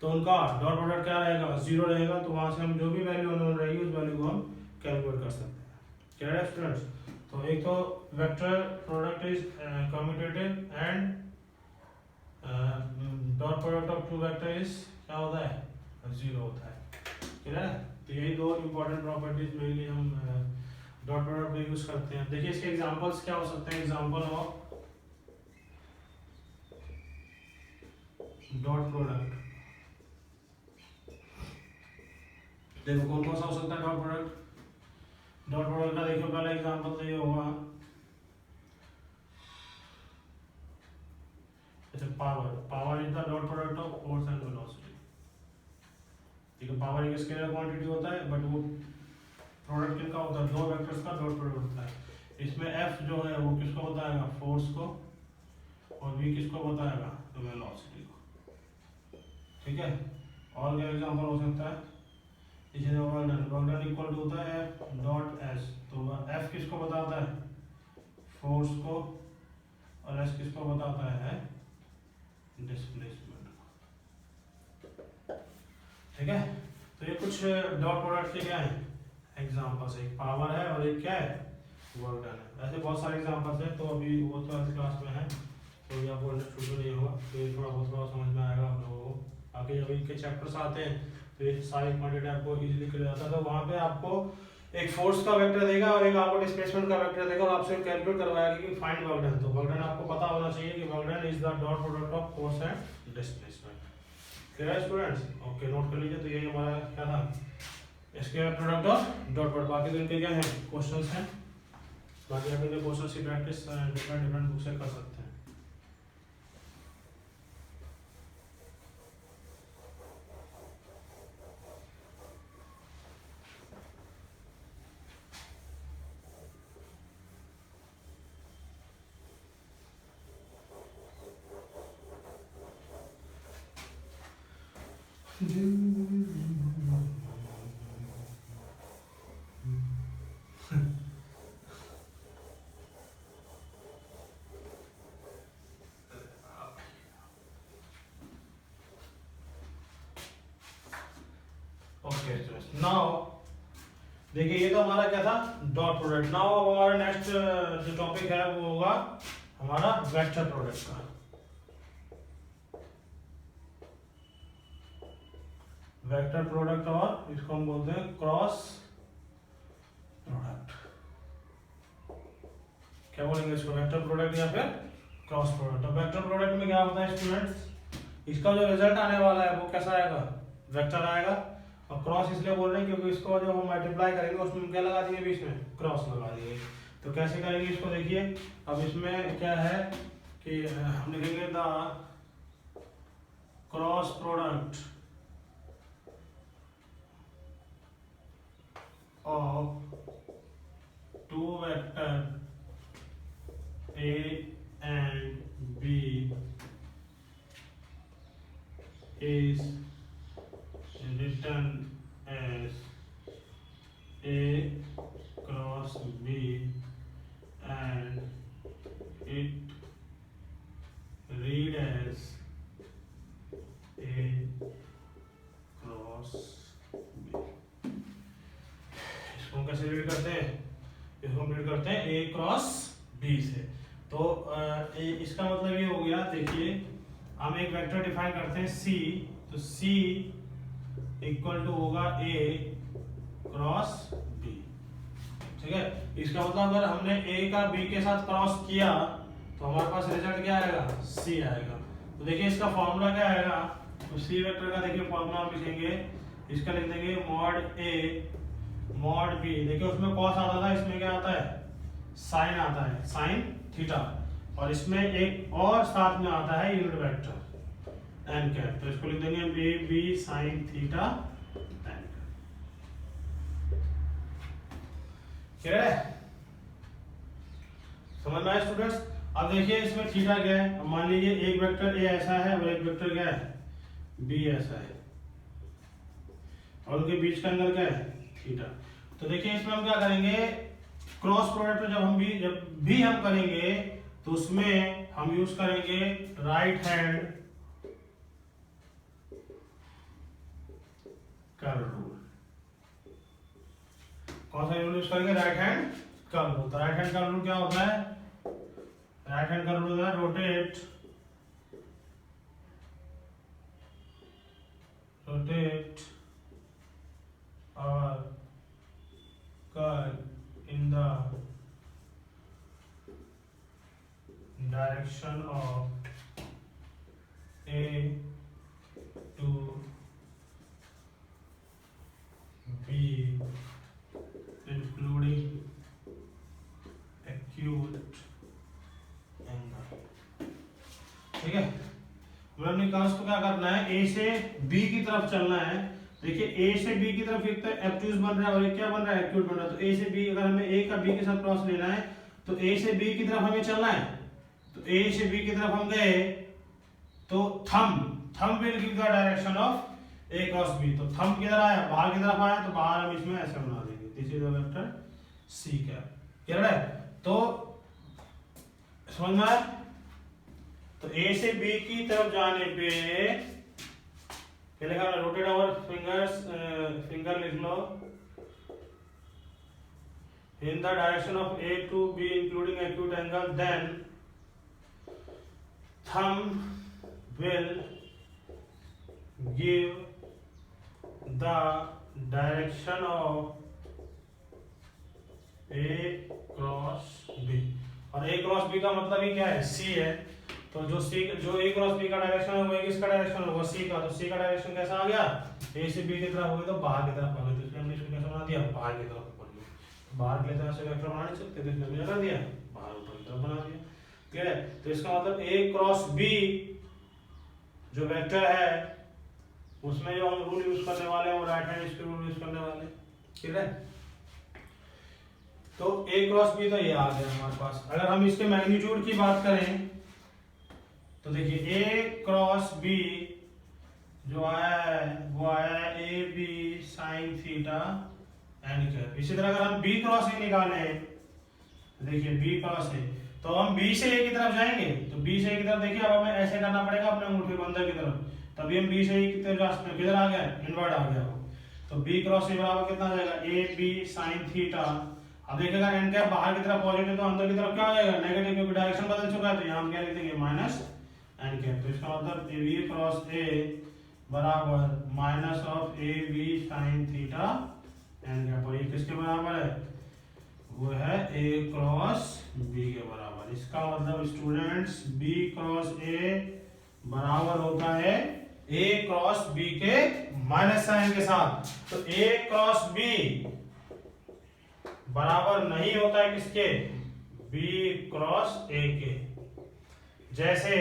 S1: तो उनका डॉट प्रोडक्ट क्या रहेगा 0 रहेगा, तो वहां से हम जो भी वैल्यू अननोन रहेगी उस वैल्यू को हम कैलकुलेट कर सकते हैं। क्या है स्टूडेंट्स, तो एक तो vector product is commutative and dot product of two vector is क्या होता है 0 होता है। ठीक है। तो यही दो इंपॉर्टेंट प्रॉपर्टीज मेनली हम डॉट प्रोडक्ट में यूज करते हैं। देखिए इसके एग्जांपल्स क्या हो सकते हैं। एग्जांपल ऑफ डॉट प्रोडक्ट, देखो कौन कौन सा हो सकता है डॉट प्रोडक्ट। डॉट प्रोडक्ट का देखो पहला एग्जांपल तो ये होगा, अच्छा power is the dot product of force and velocity. ठीक है, पावर एक स्केलर क्वांटिटी होता है, बट वो प्रोडक्ट किसका होता है, दो वेक्टर्स का डॉट प्रोडक्ट होता है। इसमें एफ जो है वो किसको बताएगा, फोर्स को, और वी किसको बताएगा, तो वेलोसिटी को। ठीक है, और क्या एग्जांपल हो सकता है, इसे वर्क इक्वल टू होता है एफ डॉट एस, तो एफ किसको बताता है, फोर्स को, और एस किसको बताता है, डिस्प्लेसमेंट को। ठीक है, तो ये कुछ डॉट प्रोडक्ट के क्या है एग्जांपल्स, एक पावर है और एक क्या है, वर्क डन है। ऐसे बहुत सारे एग्जांपल्स हैं, तो अभी वो तो क्लास में है, तो ये आपको अंडरस्टूड नहीं होगा, तो ये थोड़ा बहुत समझ में आएगा आप लोगों को। आगे जब इनके चैप्टर्स आते हैं तो ये सारी क्वांटिटी आपको इजीली क्लियर आता है। तो वहाँ पे आपको एक फोर्स का वेक्टर देगा और एक आपको डिस्प्लेसमेंट का वेक्टर देगा, और आपसे कैलकुलेट करवाएगा कि फाइंड वर्क डन। तो वर्क डन आपको पता होना चाहिए कि work done is the dot product of force and displacement. Clear है स्टूडेंट्स? ओके, नोट कर लीजिए। तो यही हमारा क्या था, इसके प्रोडक्ट ऑफ डॉट प्रोडक्ट। बाकी तो इनके क्या है, क्वेश्चंस हैं, बाकी आप इनके क्वेश्चंस की प्रैक्टिस डिफरेंट बुक से कर सकते हैं। ओके नाउ देखिए, ये तो हमारा क्या था, डॉट प्रोडक्ट। नाउ अब हमारा नेक्स्ट जो टॉपिक है वो होगा हमारा वेक्टर प्रोडक्ट का। वेक्टर प्रोडक्ट, और इसको हम बोलते हैं क्रॉस प्रोडक्ट। क्या बोलेंगे इसको, वेक्टर प्रोडक्ट या फिर क्रॉस प्रोडक्ट। तो वेक्टर प्रोडक्ट में क्या होता है स्टूडेंट्स, इसका जो रिजल्ट आने वाला है वो कैसा आएगा, वेक्टर आएगा। और क्रॉस इसलिए बोल रहे हैं क्योंकि इसको जो हम मल्टीप्लाई करेंगे उसमें क्या लगा देंगे, बीच में क्रॉस लगा देंगे। तो कैसे करेंगे इसको देखिए, अब इसमें क्या है कि हम लिखेंगे the cross product of two vector A and B is written as A cross B and it read as A cross B। इसको कैसे रीड करते हैं, इसको हम रीड करते हैं A क्रॉस B से। तो इसका मतलब ये हो गया, देखिए हम एक वेक्टर डिफाइन करते हैं C, तो C इक्वल टू होगा A क्रॉस B। ठीक है, इसका मतलब अगर हमने A का B के साथ क्रॉस किया तो हमारे पास रिजल्ट क्या आएगा, C आएगा। तो देखिए इसका फॉर्मूला क्या आएगा, तो C वेक्टर का देखिए फॉर्मूला हम लिखेंगे, इसका लिख देंगे मॉड A मॉड B। देखिए उसमें कॉस आता था, इसमें क्या आता है, साइन आता है, साइन थीटा, और इसमें एक और साथ में आता है यूनिट वेक्टर एन कैप। तो इसको लिख देंगे A B sine theta n. Clear है, समझ में आया स्टूडेंट्स? अब देखिए इसमें थीटा क्या है, अब मान लीजिए एक वेक्टर ए ऐसा है और एक वेक्टर क्या है, बी ऐसा है, और उनके बीच का एंगल क्या है, थीटा। तो देखिए इसमें हम क्या करेंगे, क्रॉस प्रोडक्ट में जब भी हम करेंगे तो उसमें हम यूज करेंगे राइट हैंड कर्व रूल। कौन सा रूल यूज करेंगे, राइट हैंड कर्व रूल। तो राइट हैंड कर्व रूल क्या होता है, राइट हैंड कर्व रूल होता है rotate direction of A to B including acute angle. ठीक है, हमने कहा उसको क्या करना है, ए से बी की तरफ चलना है। देखिए ए से बी की तरफ एक तो एब्ट्यूज बन रहा है और एक क्या बन रहा है, एक्यूट बन रहा है। तो ए से बी, अगर हमें ए का बी के साथ क्रॉस लेना है तो ए से बी की तरफ हमें चलना है। तो ए से बी की तरफ हम गए तो thumb will give the direction of A cross B. तो थंब किधर आया, बाहर की तरफ आया, तो बाहर हम इसमें ऐसे बना देंगे, this is the vector C cap. Clear है? तो समझ में आया? तो ए से बी की तरफ जाने पे क्या लिखा, रोटेट आवर फिंगर लिख लो, in the direction of A to B including acute angle, then thumb will give the direction of A cross B। और A cross B का मतलब ही क्या है, C है। तो जो A क्रॉस B का डायरेक्शन है वो किसका डायरेक्शन होगा, C का। तो C का डायरेक्शन कैसा आ गया, A से B की तरफ हो गया, तो बाहर की तरफ आ गया। तो इसलिए हमने इसको कैसा बना दिया, बाहर की तरफ। बाहर के लिए तरह से वेक्टर बना नहीं सकते, तो इसलिए लगा दिया बाहर ऊपर की तरफ बना दिया। क्लियर है? तो इसका मतलब A क्रॉस B जो वेक्टर है उसमें जो हम रूल यूज करने वाले हैं वो right hand square rule use करने वाले हैं। क्लियर है? तो A क्रॉस B तो ये आ गया हमारे पास। अगर हम इसके मैग्नीट्यूड की बात करें तो देखिए A क्रॉस B जो आया है वो आया है AB sin theta and cap. इसी तरह अगर हम B क्रॉस A निकाले, देखिए B क्रॉस A, तो हम B से A की तरफ जाएंगे। तो B से A की तरफ देखिए अब हमें ऐसे करना पड़ेगा अपने अंगूठे को अंदर की तरफ, तभी हम B से A की तरफ जा सकते हैं। किधर आ गया, इनवर्ट आ गया वो। तो B क्रॉस A बराबर कितना आ जाएगा, AB sin थीटा। अब देखिएगा एंड कैप बाहर की तरफ पॉजिटिव, तो अंदर की तरफ क्या आ जाएगा, नेगेटिव, क्योंकि डायरेक्शन बदल चुका है। तो यहाँ हम क्या लिख देंगे, माइनस एंड कैप। तो इसका मतलब AB क्रॉस A बराबर minus of AB sin theta and cap. और ये किसके बराबर है, वो है A क्रॉस B के बराबर। इसका मतलब स्टूडेंट्स B क्रॉस A बराबर होता है A क्रॉस B के माइनस साइन के साथ। तो A क्रॉस B बराबर नहीं होता है किसके, B क्रॉस A के। जैसे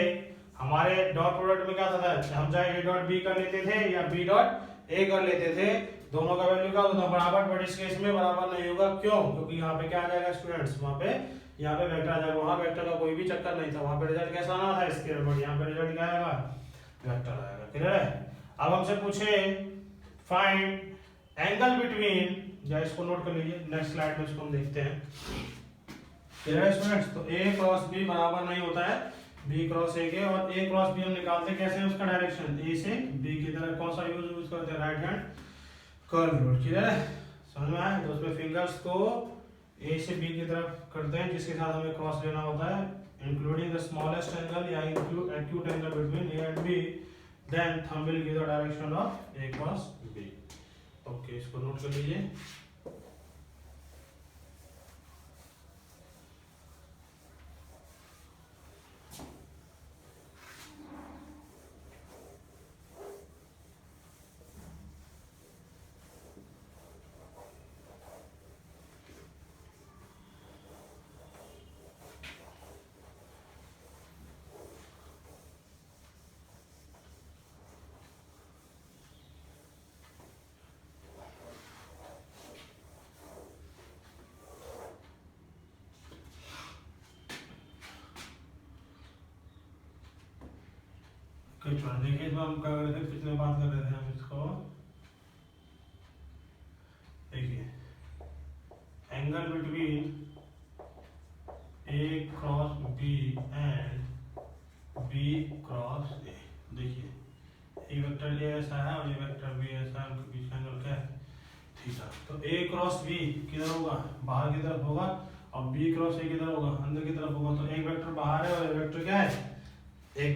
S1: हमारे डॉट प्रोडक्ट में क्या था, हम चाहे A डॉट B कर लेते थे या B डॉट A कर लेते थे, दोनों का वैल्यू क्या होता है बराबर। बट इस केस में बराबर नहीं होगा, क्यों, क्योंकि यहाँ पे क्या आ जाएगा स्टूडेंट्स, वहाँ पे वेक्टर आ जाएगा। वहाँ वेक्टर का कोई भी चक्कर नहीं था, वहाँ पे रिजल्ट कैसा आना था, स्केलर। बट यहाँ पे रिजल्ट क्या आएगा, वेक्टर आएगा। क्लियर है? अब हमसे पूछे फाइंड एंगल बिटवीन, या इसको नोट कर लीजिए, नेक्स्ट स्लाइड में इसको हम देखते हैं। क्लियर है स्टूडेंट्स? तो A क्रॉस B बराबर नहीं होता है B क्रॉस A के। और A क्रॉस B हम निकालते कैसे हैं, उसका डायरेक्शन A से B की तरफ। कौन सा यूज करते हैं, right hand curve rule. Clear है? समझ में आया? तो उसमें फिंगर्स को A से B की तरफ करते हैं, जिसके साथ हमें क्रॉस लेना होता है, इंक्लूडिंग द स्मॉलेस्ट एंगल या acute angle between A and B, then thumb will give the direction of A cross B। Okay, इसको नोट कर लीजिए। देखिए इसमें हम क्या कर रहे थे, पिछले बात कर रहे थे हम इसको, देखिए angle between A cross B and B cross A। देखिए ये वेक्टर A ऐसा है और ये वेक्टर B ऐसा है, उनके बीच का एंगल क्या है, थीटा। तो A क्रॉस B किधर होगा, बाहर की तरफ होगा, और B क्रॉस A किधर होगा, अंदर की तरफ होगा। तो एक वेक्टर बाहर है और एक वेक्टर क्या है, एक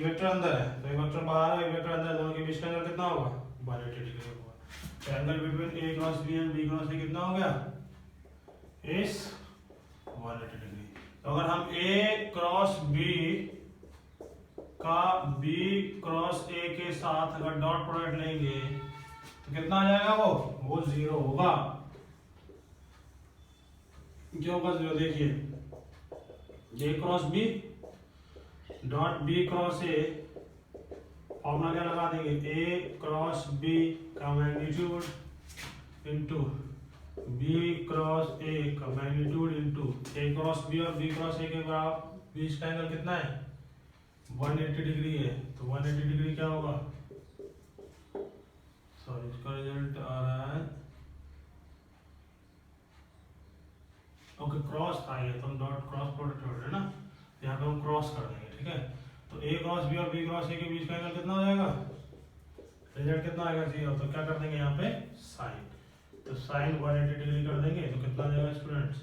S1: वेक्टर अंदर है। तो एक वेक्टर बाहर है, एक वेक्टर अंदर है, दोनों के बीच का एंगल कितना होगा, 180 डिग्री होगा। तो angle between A cross B and B cross A कितना हो गया, इस 180 डिग्री। तो अगर हम ए क्रॉस बी का बी क्रॉस ए के साथ अगर डॉट प्रोडक्ट लेंगे तो कितना आ जाएगा? वो 0 होगा। क्यों होगा 0? देखिए a cross b dot b cross a, formula क्या लगा देंगे? ए क्रॉस बी का magnitude into b cross a का magnitude into a cross b और बी क्रॉस ए के बीच का एंगल कितना है? 180 डिग्री है। तो 180 डिग्री क्या होगा? सॉरी, इसका रिजल्ट आ रहा है, ओके क्रॉस था ये, तो हम डॉट क्रॉस प्रोडक्ट छोड़ रहे हैं ना, यहाँ पे हम क्रॉस कर देंगे, ठीक है। तो ए क्रॉस बी और बी क्रॉस ए के बीच का एंगल कितना हो जाएगा? रिजल्ट कितना आएगा? 0। तो क्या कर देंगे यहाँ पे? साइन। तो साइन 180 डिग्री कर देंगे तो कितना आ जाएगा स्टूडेंट्स?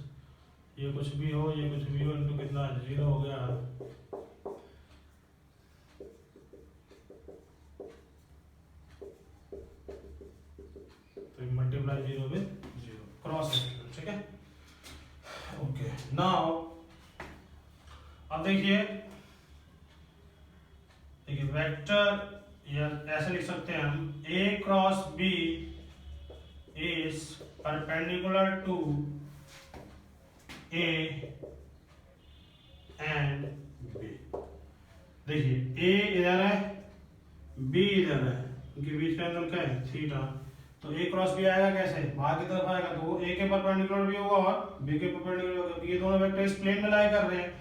S1: ये कुछ भी हो ये कुछ भी हो इनटू कितना? 0 हो गया। तो मल्टीप्लाई 0 विद 0 क्रॉस, ठीक है। ओके नाउ अब देखिए वेक्टर या ऐसे लिख सकते हैं हम, a cross b is perpendicular to a and b. देखिए ए इधर है, बी इधर है, उनके बीच का एंगल क्या है? थीटा। तो ए क्रॉस बी आएगा कैसे? बाहर की तरफ आएगा तो वो ए के परपेंडिकुलर भी होगा और बी के परपेंडिकुलर होगा। ये दोनों वेक्टर इस प्लेन में लाई कर रहे हैं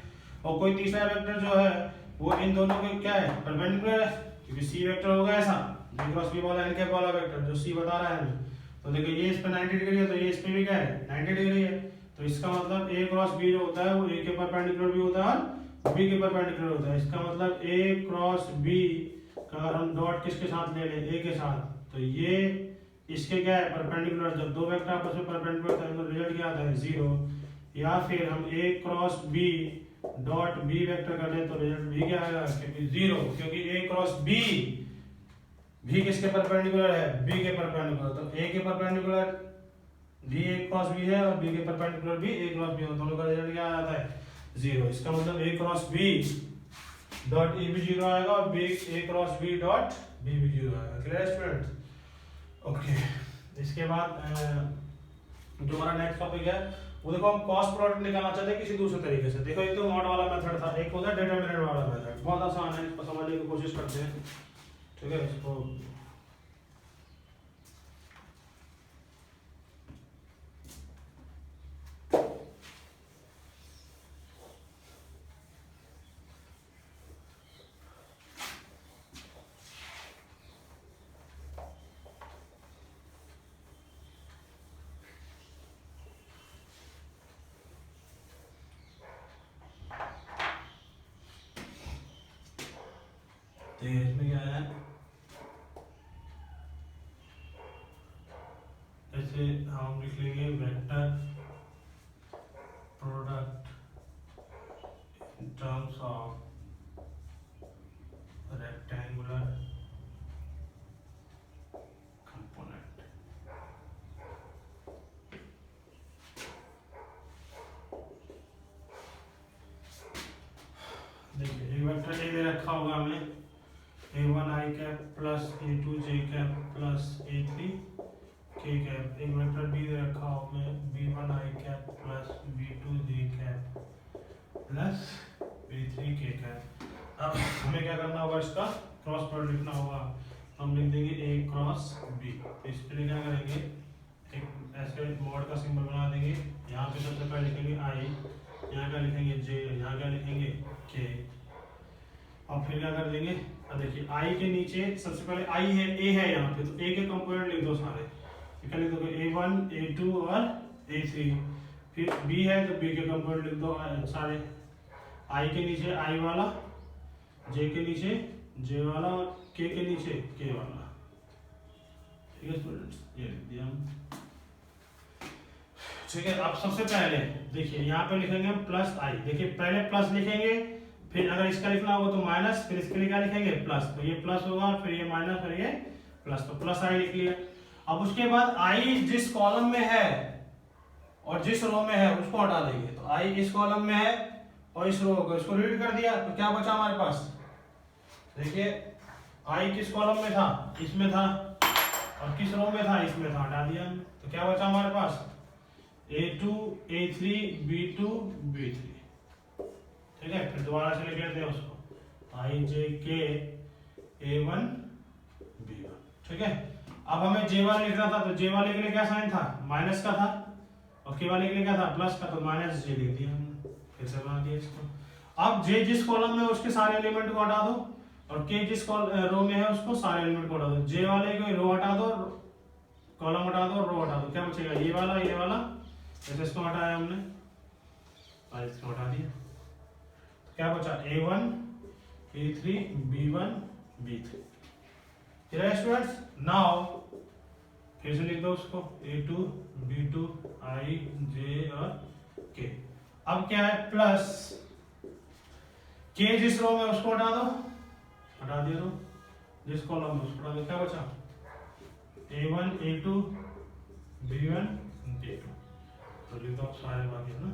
S1: और कोई तीसरा वेक्टर जो है वो इन दोनों के क्या है? परपेंडिकुलर है, क्योंकि सी वेक्टर होगा ऐसा, बी क्रॉस बी वाला एन कैप वाला वेक्टर जो सी बता रहा है हमें। तो देखिए ये इस पे 90 डिग्री है तो ये इस पे भी क्या है? 90 डिग्री है। तो इसका मतलब ए क्रॉस बी जो होता है वो ए के परपेंडिकुलर भी होता है और बी के परपेंडिकुलर होता है। इसका मतलब ए क्रॉस बी का अगर हम डॉट किसके साथ ले लें? ए के साथ, तो ये इसके क्या है? परपेंडिकुलर। जब दो वेक्टर आपस में परपेंडिकुलर होता है तो रिजल्ट क्या आता है? 0। या फिर हम a cross b dot b vector कर लें तो रिजल्ट भी क्या आएगा? 0, क्योंकि ए क्रॉस बी भी किसके परपेंडिकुलर है? बी के परपेंडिकुलर। तो ए के परपेंडिकुलर भी ए क्रॉस बी है और बी के परपेंडिकुलर भी ए क्रॉस बी है, दोनों का रिजल्ट क्या आता है? 0। इसका मतलब ए क्रॉस बी डॉट ए भी 0 आएगा और बी ए क्रॉस बी डॉट बी भी 0 आएगा। Clear students? ओके, इसके बाद जो हमारा नेक्स्ट टॉपिक है वो देखो, हम कॉस्ट प्रोडक्ट निकालना चाहते हैं किसी दूसरे तरीके से। देखो एक तो मॉड वाला मेथड था, एक होता है डिटरमिनेंट वाला मेथड। बहुत आसान है, इसको समझने की कोशिश करते हैं, ठीक है। इसको इसमें क्या है, ऐसे हम लिख लेंगे vector product in terms of rectangular component. देखिए एक वेक्टर ए दे रखा होगा हमें, a1 i cap plus a2 j cap plus a3 k cap. एक वेक्टर b दे रखा हो हमें, b1 i cap plus b2 j cap plus b3 k cap. अब हमें क्या करना होगा? इसका क्रॉस प्रोडक्ट लिखना होगा। हम लिख देंगे a क्रॉस b। तो इस पे क्या करेंगे? एक ऐसे मॉड का सिंबल बना देंगे। यहाँ पे सबसे पहले लिखेंगे i, यहाँ क्या लिखेंगे j, यहाँ क्या लिखेंगे k। और फिर क्या कर देंगे? अब देखिए i के नीचे सबसे पहले i है, a है यहाँ पे, तो a के कंपोनेंट लिख दो सारे। क्या लिख दोगे? a1 a2 और a3। फिर b है तो b के कंपोनेंट लिख दो सारे। i के नीचे i वाला, j के नीचे j वाला और k के नीचे k वाला। ठीक है स्टूडेंट्स, ये लिख दिया हम। ठीक है, अब सबसे पहले देखिए यहाँ पे लिखेंगे प्लस i। देखिए पहले प्लस लिखेंगे, फिर अगर इसका लिखना होगा तो माइनस, फिर इसके लिए क्या लिखेंगे? प्लस। तो ये प्लस होगा, फिर ये माइनस, फिर ये प्लस। तो प्लस i लिख लिया। अब उसके बाद i जिस कॉलम में है और जिस रो में है उसको हटा देंगे। तो i इस कॉलम में है और इस रो को इसको रीड कर दिया तो क्या बचा हमारे पास, देखिए आई किस कॉलम में था, इसमें था, और किस रो में था, इसमें था, हटा दिया हमने। तो क्या बचा हमारे पास A2 A3 B2 B3, ठीक है। फिर दोबारा से लिख लेते हैं उसको I J K A1 B1, ठीक है। अब हमें J वाले लिखना था, तो J वाले के लिए क्या साइन था, माइनस का था, और K वाले के लिए क्या था, प्लस का, तो माइनस J लिख दिया हमने, फिर से बना दिया इसको। अब J जिस कॉलम में उसके सारे एलिमेंट को हटा दो, और K जिस रो में है उसको सारे एलिमेंट को हटा दो। J वाले को रो हटा दो, कॉलम हटा दो, रो हटा दो, क्या बचेगा, ये वाला, जैसे इसको हटाया हमने और इसको हटा दिया, तो क्या बचा A1 A3 B1 B3। Students now फिर से लिख दो उसको A2 B2 I J और K। अब क्या है, प्लस K जिस रो में उसको हटा दो, हटा दिया रो, जिस कॉलम में उसको हटा दो, क्या बचा A1 A2 B1 B2। तो लिख दो सारे बाकी है ना।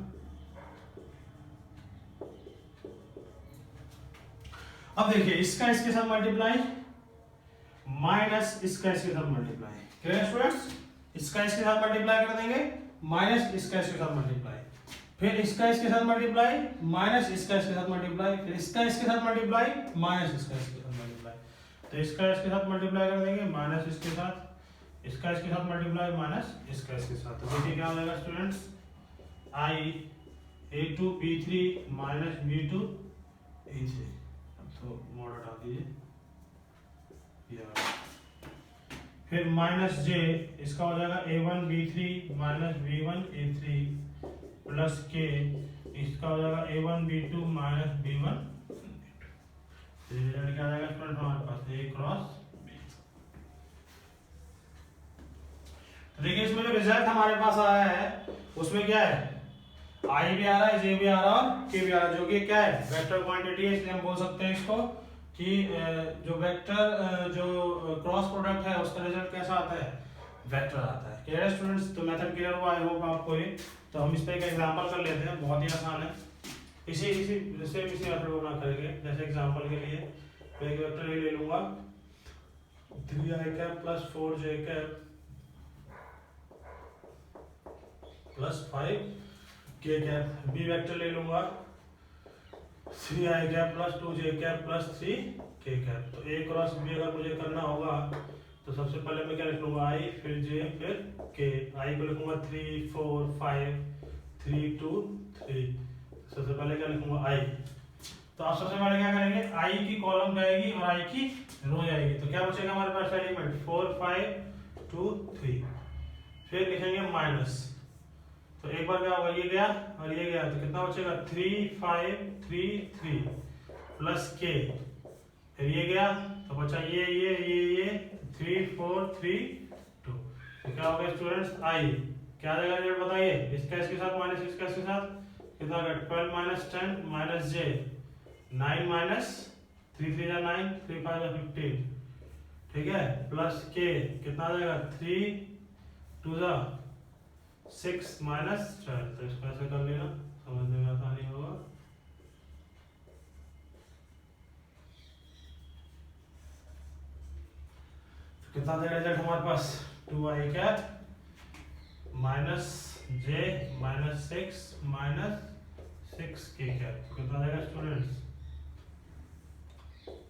S1: अब देखिए इसका इसके साथ मल्टीप्लाई, माइनस इसका इसके साथ मल्टीप्लाई, क्लियर स्टूडेंट्स, इसका इसके साथ मल्टीप्लाई कर देंगे, माइनस इसका इसके साथ मल्टीप्लाई, फिर इसका इसके साथ मल्टीप्लाई, माइनस इसका इसके साथ मल्टीप्लाई, फिर इसका इसके साथ मल्टीप्लाई, माइनस इसका इसके साथ मल्टीप्लाई। तो इसका इसके साथ मल्टीप्लाई कर देंगे, माइनस इसके साथ, इसका इसके साथ मल्टीप्लाई, माइनस इसका इसके साथ। तो देखिए क्या हो जाएगा students, I A2 B3 minus B2 A3। तो मोड हटा दीजिए, फिर माइनस J, इसका हो जाएगा A1 B3 minus B1 A3 plus K, इसका हो जाएगा A1 B2 minus B1 result क्या आ जाएगा स्टूडेंट हमारे पास A क्रॉस B। तो देखिए इसमें जो रिजल्ट हमारे पास आया है उसमें क्या है, I भी आ रहा है, J भी आ रहा है और K भी आ रहा है, जो कि क्या है, वेक्टर क्वांटिटी है, इसलिए हम बोल सकते हैं इसको कि जो वेक्टर जो क्रॉस प्रोडक्ट है उसका रिजल्ट कैसा आता है, वेक्टर आता है। क्लियर है स्टूडेंट्स, तो मेथड क्लियर हुआ, आई होप आपको ये। तो हम इस पे एक एग्जांपल कर लेते हैं, बहुत ही आसान है, इसी मेथड को ना करेंगे। जैसे एग्जांपल के लिए मैं एक वेक्टर ले लूंगा 3i cap plus 4j cap plus 5k cap, B vector ले लूंगा 3i cap plus 2j cap plus 3k cap. तो A क्रॉस B अगर मुझे करना होगा तो सबसे पहले मैं क्या लिख लूंगा, I फिर J फिर K। I को लिखूंगा 3 4 5 3 2 3, सबसे पहले क्या लिखूंगा I। तो आप सबसे पहले क्या करेंगे, I की कॉलम जाएगी और I की रो जाएगी, तो क्या बचेगा हमारे पास एलिमेंट 4 5 2 3, फिर लिखेंगे माइनस, तो एक बार क्या होगा, ये गया और ये गया, तो कितना बचेगा 3 5 3 3 प्लस K, फिर ये गया तो बचा ये 3 4 3 2। तो क्या होगा स्टूडेंट्स, I क्या आ जाएगा रिजल्ट बताइए, इसका इसके साथ माइनस इसका इसके साथ, कितना होगा 12 माइनस 10 माइनस J 9 माइनस 3 3 जा 9 3 5 जा 15, ठीक है, प्लस K कितना आ जाएगा 3 2 जा 6 माइनस 12। तो इसको ऐसे कर लेना, समझने में आसानी होगा। तो कितना देगा रिजल्ट हमारे पास, 2i cap minus J minus 6 minus 6k cap. तो कितना देगा students,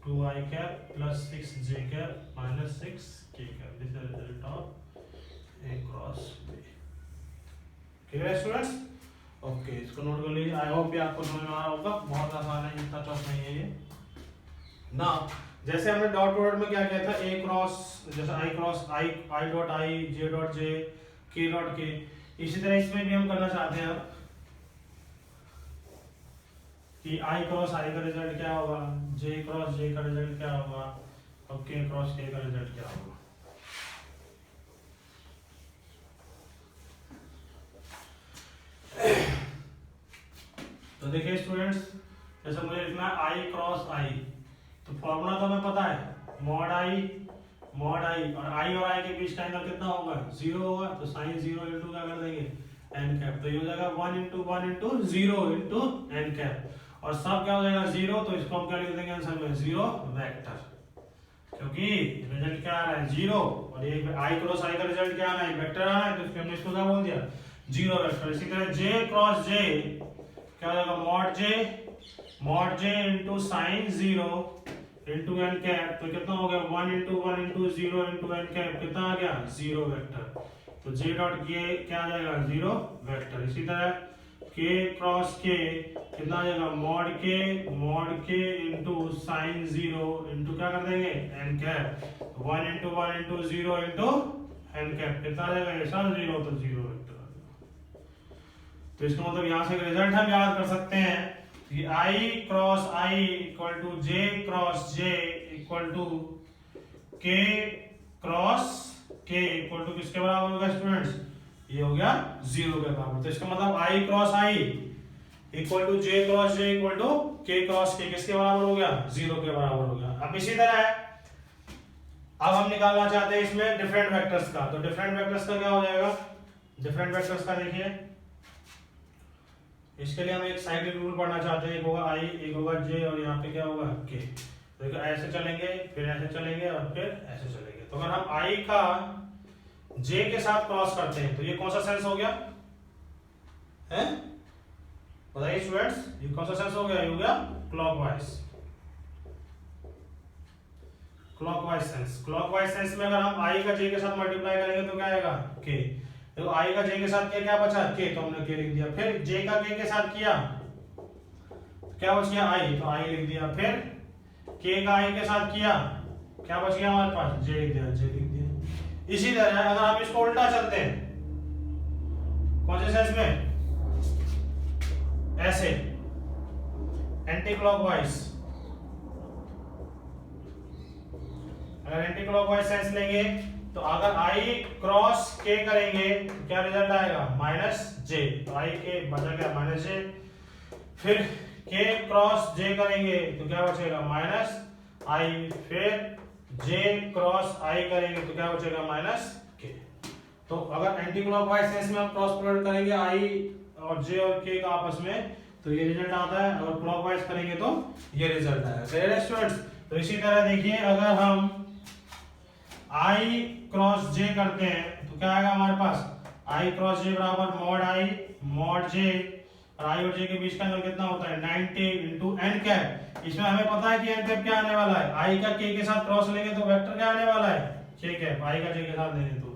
S1: 2i cap plus 6j cap minus 6k cap. This is result of A cross B। Clear है स्टूडेंट्स, ओके, इसको नोट कर लीजिए। आई होप ये आपको समझ में आ रहा होगा, बहुत आसान है, इतना टफ नहीं है ये ना। जैसे हमने डॉट प्रोडक्ट में क्या किया था, A क्रॉस, जैसे I cross I dot I J dot J K dot K, इसी तरह इसमें भी हम करना चाहते हैं कि I क्रॉस I का रिजल्ट क्या होगा, J क्रॉस J का रिजल्ट क्या होगा और K क्रॉस K का रिजल्ट क्या होगा। तो देखिए स्टूडेंट्स, जैसे मुझे लिखना है I क्रॉस I, तो फॉर्मूला तो हमें पता है, मॉड I और I के बीच का एंगल कितना होगा, 0 होगा, तो साइन 0 इंटू क्या कर देंगे एन कैप। तो ये हो जाएगा 1 into 1 into 0 into n cap, और सब क्या हो जाएगा 0, तो इसको हम क्या लिख देंगे आंसर में 0 वेक्टर, क्योंकि रिजल्ट क्या आ रहा है 0, और ये आई क्रॉस आई का रिजल्ट क्या आना है वेक्टर आना है, तो इसमें हमने इसको क्या बोल दिया 0 वेक्टर। इसी तरह j क्रॉस j क्या हो जाएगा mod j into sine 0 into n cap, तो कितना हो गया 1 into 1 into 0 into n cap, कितना आ गया 0 वेक्टर। तो j डॉट k क्या आ जाएगा 0 वेक्टर। इसी तरह k क्रॉस k कितना आ जाएगा mod k into sine 0 into क्या कर देंगे n cap, 1 into 1 into 0 into n cap, कितना आ जाएगा ये सब 0, तो 0 वेक्टर आ जाएगा। तो इसका मतलब यहाँ से रिजल्ट हम याद कर सकते हैं कि i cross i equal to j cross j equal to k cross k equal to किसके बराबर होगा स्टूडेंट्स, ये हो गया 0 के बराबर। तो इसका मतलब i cross i equal to j cross j equal to k cross k किसके बराबर हो गया 0 के बराबर हो गया। अब इसी तरह अब हम निकालना चाहते हैं इसमें डिफरेंट वेक्टर्स का, तो डिफरेंट वेक्टर्स का क्या हो जाएगा, डिफरेंट वेक्टर्स का देखिए इसके लिए हम एक साइक्लिक रूल पढ़ना चाहते हैं, एक होगा i एक होगा j और यहाँ पे क्या होगा k। तो देखो ऐसे चलेंगे फिर ऐसे चलेंगे और फिर ऐसे चलेंगे। तो अगर हम i का j के साथ क्रॉस करते हैं तो ये कौन सा सेंस हो गया है, बताइए स्टूडेंट्स, ये कौन सा सेंस हो गया, ये हो गया क्लॉकवाइज सेंस। क्लॉकवाइज सेंस में अगर हम i का j के साथ मल्टीप्लाई करेंगे तो क्या आएगा k। देखो i का j के साथ क्या बचा k, तो हमने k लिख दिया, फिर j का k के साथ किया क्या बच गया i, तो i लिख दिया, फिर k का i के साथ किया क्या बच गया हमारे पास j लिख दिया, j लिख दिया। इसी तरह अगर हम इसको उल्टा चलते हैं कौन से सेंस में, ऐसे एंटी क्लॉकवाइज, अगर एंटी क्लॉकवाइज सेंस लेंगे तो अगर i क्रॉस k करेंगे तो क्या रिजल्ट आएगा -j, तो i के बचा क्या -j, फिर k क्रॉस j करेंगे तो क्या बचेगा -i, फिर j क्रॉस i करेंगे तो क्या बचेगा -k। तो अगर एंटी क्लॉकवाइज सेंस में हम क्रॉस प्रोडक्ट करेंगे i और j और k का आपस में तो ये रिजल्ट आता है, और क्लॉकवाइज करेंगे तो ये रिजल्ट आएगा। क्लियर है स्टूडेंट्स। तो इसी तरह देखिए अगर हम i क्रॉस j करते हैं तो क्या आएगा हमारे पास i क्रॉस j बराबर मॉड j, और i और j के बीच का एंगल कितना होता है 90 इंटू एन कैप। इसमें हमें पता है कि एन कैप क्या आने वाला है, i का k के साथ क्रॉस लेंगे तो वेक्टर क्या आने वाला है k कैप, i का j के साथ लेंगे तो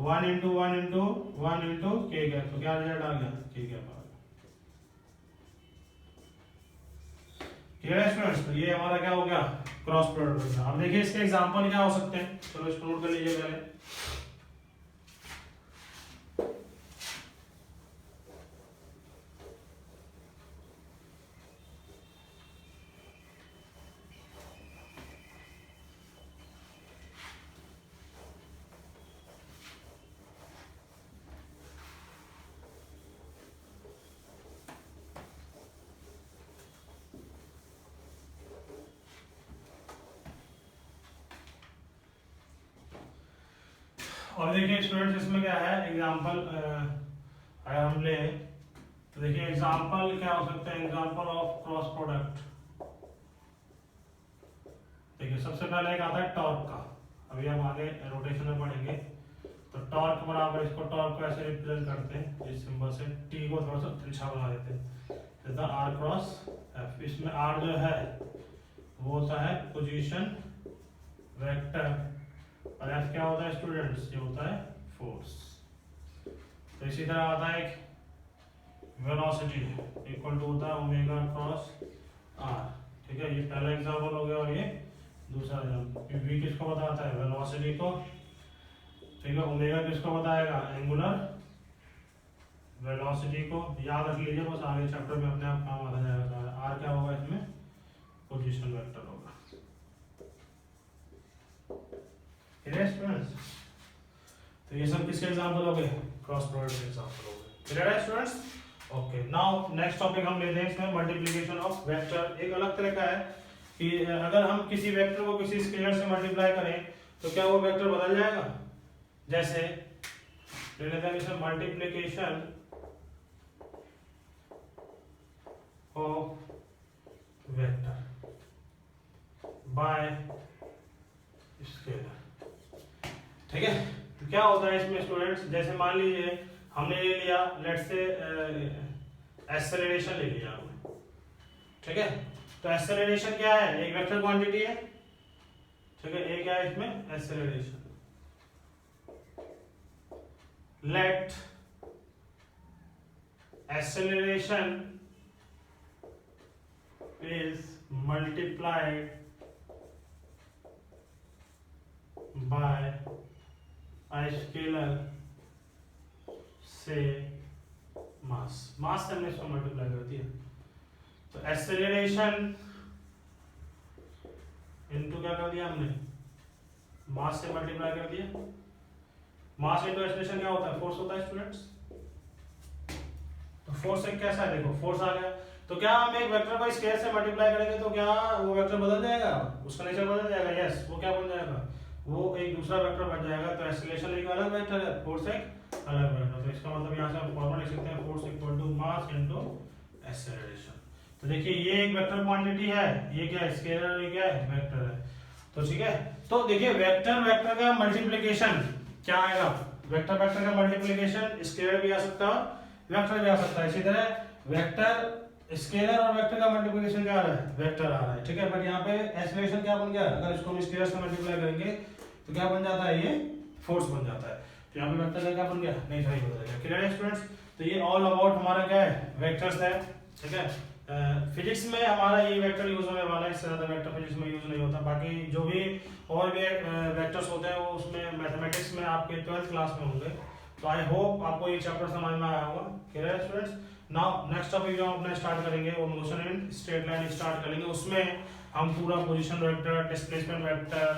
S1: 1 into 1 into 1 into k cap, तो क्या रिजल्ट आ गया k कैप आ गया। क्लियर है स्टूडेंट्स। तो ये हमारा क्या हो गया क्रॉस प्रोडक्ट हो गया। अब देखिए इसके एग्जांपल क्या हो सकते हैं, चलो इसको नोट कर लीजिए पहले। और देखिए स्टूडेंट्स इसमें क्या है एग्जांपल अगर हम ले तो देखिए एग्जांपल क्या हो सकता है, एग्जांपल ऑफ क्रॉस प्रोडक्ट। देखिए सबसे पहले एक आता है टॉर्क का, अभी हम आगे रोटेशन में पढ़ेंगे। तो टॉर्क बराबर, इसको टॉर्क को ऐसे रिप्रेजेंट करते हैं इस सिंबल से, टी को थोड़ा सा तिरछा बना देते हैं, जैसा आर क्रॉस एफ। इसमें आर जो है वो होता है पोजीशन वेक्टर, और एफ क्या होता है स्टूडेंट्स, ये होता है फोर्स। तो इसी तरह आता है एक वेलोसिटी इक्वल टू होता है ओमेगा क्रॉस आर। ठीक है, ये पहला एग्जांपल हो गया, और ये दूसरा एग्जांपल। वी किसको बताता है वेलोसिटी को, ठीक है, ओमेगा किसको बताएगा एंगुलर वेलोसिटी को। याद रख लीजिए बस, आगे चैप्टर में अपने आप काम आता जाएगा। आर क्या होगा इसमें पोजीशन वेक्टर होगा। Clear students. तो ये सब किसके एग्जांपल हो गए, क्रॉस प्रोडक्ट के एग्जांपल हो गए। क्लियर है students. Okay, now next topic हम लेते हैं इसमें मल्टीप्लिकेशन ऑफ वेक्टर। एक अलग तरह का है कि अगर हम किसी वेक्टर को किसी स्केलर से मल्टीप्लाई करें तो क्या वो वेक्टर बदल जाएगा। जैसे ले लेते हैं इसमें multiplication of vector by scalar. ठीक है, तो क्या होता है इसमें स्टूडेंट्स, जैसे मान लीजिए हमने ले लिया लेट्स से एक्सेलरेशन ले लिया हमने, ठीक है, तो एक्सेलरेशन क्या है, एक वेक्टर क्वांटिटी है, ठीक है, एक है इसमें acceleration. Let acceleration is multiplied by a scalar से मास, मास से हमने इसको मल्टीप्लाई कर दिया, तो एक्सेलरेशन इनटू क्या कर दिया हमने, मास से मल्टीप्लाई कर दिया। मास इनटू एक्सेलरेशन क्या होता है, फोर्स होता है स्टूडेंट्स। तो फोर्स एक कैसा है, देखो फोर्स आ गया, तो क्या हम एक वेक्टर को स्केलर से मल्टीप्लाई करेंगे तो क्या वो वेक्टर बदल जाएगा, उसका नेचर बदल जाएगा, यस, वो क्या बन जाएगा, वो एक दूसरा वेक्टर बन जाएगा। तो एक्सेलरेशन एक अलग वेक्टर है, फोर्स एक अलग वेक्टर, तो इसका मतलब यहाँ से हम फॉर्मूला लिख सकते हैं, force equal to mass into acceleration. तो देखिए ये एक वेक्टर क्वांटिटी है, ये क्या है, स्केलर, ये क्या है, वेक्टर है। तो ठीक है, तो देखिए वेक्टर वेक्टर का मल्टीप्लिकेशन क्या आएगा, वेक्टर वेक्टर का मल्टीप्लिकेशन स्केलर भी आ सकता है, वेक्टर भी आ सकता है। इसी तरह वेक्टर स्केलर और वेक्टर का मल्टीप्लिकेशन क्या आ रहा है, वेक्टर आ रहा है, ठीक है। बट यहाँ पे एक्सेलरेशन क्या बन गया, अगर इसको हम स्केलर से मल्टीप्लाई करेंगे तो क्या बन जाता है, ये फोर्स बन जाता है। तो यहाँ पे वेक्टर का क्या बन गया, नहीं सही बन गया। क्लियर है स्टूडेंट्स, तो ये ऑल अबाउट हमारा क्या है, वेक्टर्स है, ठीक है। फिजिक्स में हमारा ये वेक्टर यूज होने वाला है, इससे ज्यादा वेक्टर फिजिक्स में यूज नहीं होता। बाकी जो भी और भी वेक्टर्स होते हैं वो उसमें मैथमेटिक्स में आपके 12th क्लास में होंगे। तो आई होप आपको ये चैप्टर समझ में आया होगा। क्लियर है स्टूडेंट्स, नाउ नेक्स्ट टॉपिक जो हम अपना स्टार्ट करेंगे वो motion in straight line start करेंगे। उसमें हम पूरा position vector, displacement vector,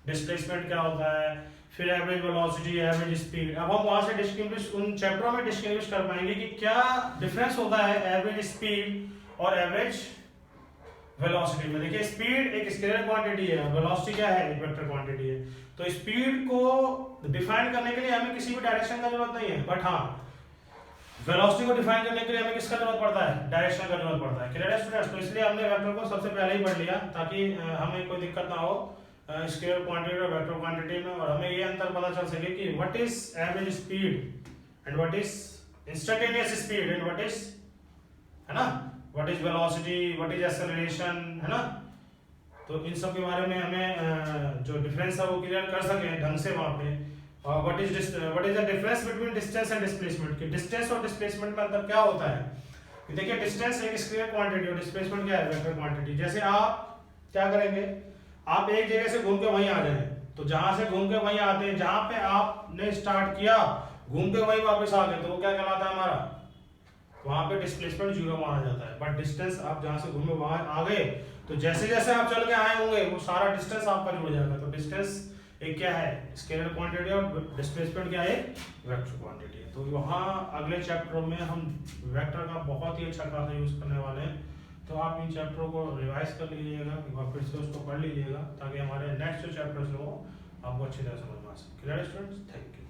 S1: displacement क्या होता है, फिर एवरेज वेलोसिटी, एवरेज स्पीड, अब हम वहां से डिस्टिंग्विश उन चैप्टरों में डिस्टिंग्विश कर पाएंगे कि क्या डिफरेंस होता है एवरेज स्पीड और एवरेज वेलोसिटी में। देखिए स्पीड एक स्केलर क्वांटिटी है, वेलोसिटी क्या है, एक वेक्टर क्वांटिटी है। तो स्पीड को डिफाइन करने के लिए हमें किसी भी डायरेक्शन का जरूरत नहीं है, बट हाँ वेलोसिटी को डिफाइन करने के लिए हमें किसका जरूरत पड़ता है, डायरेक्शन का जरूरत पड़ता है। क्लियर है स्टूडेंट्स, तो इसलिए हमने वेक्टर को सबसे पहले ही पढ़ लिया ताकि हमें कोई दिक्कत ना हो स्केलर क्वांटिटी और वेक्टर क्वांटिटी में, और हमें ये अंतर पता चल सके कि what is average speed and what is instantaneous speed and what is, है ना, what is velocity, what is acceleration, है ना। तो इन सब के बारे में हमें जो डिफरेंस है वो क्लियर कर सके ढंग से वहां पे। और what is the difference between distance and displacement, कि डिस्टेंस और डिस्प्लेसमेंट में अंतर क्या होता है। कि देखिए डिस्टेंस एक स्केलर क्वांटिटी और डिस्प्लेसमेंट क्या है, वेक्टर क्वांटिटी। जैसे आप क्या करेंगे, आप एक जगह से घूम के वहीं आ जाए, तो जहां से घूम के वहीं आते हैं, जहां पे आपने स्टार्ट किया घूम के वहीं वापस आ गए, तो वो क्या कहलाता है हमारा, वहां पे डिस्प्लेसमेंट 0 माना जाता है। बट डिस्टेंस आप जहां से घूमे वहां आ गए, तो जैसे जैसे आप चल के आए होंगे वो सारा डिस्टेंस आपका जुड़ जाएगा। तो डिस्टेंस एक क्या है, स्केलर क्वांटिटी, और डिस्प्लेसमेंट क्या है, वेक्टर क्वांटिटी है। तो वहां अगले चैप्टर में हम वेक्टर का बहुत ही अच्छा खासा यूज करने वाले हैं। तो आप इन चैप्टरों को रिवाइज कर लीजिएगा, एक बार फिर से उसको पढ़ लीजिएगा ताकि हमारे नेक्स्ट जो चैप्टर्स हो आपको अच्छी तरह समझ में आ सके। Clear students, thank you.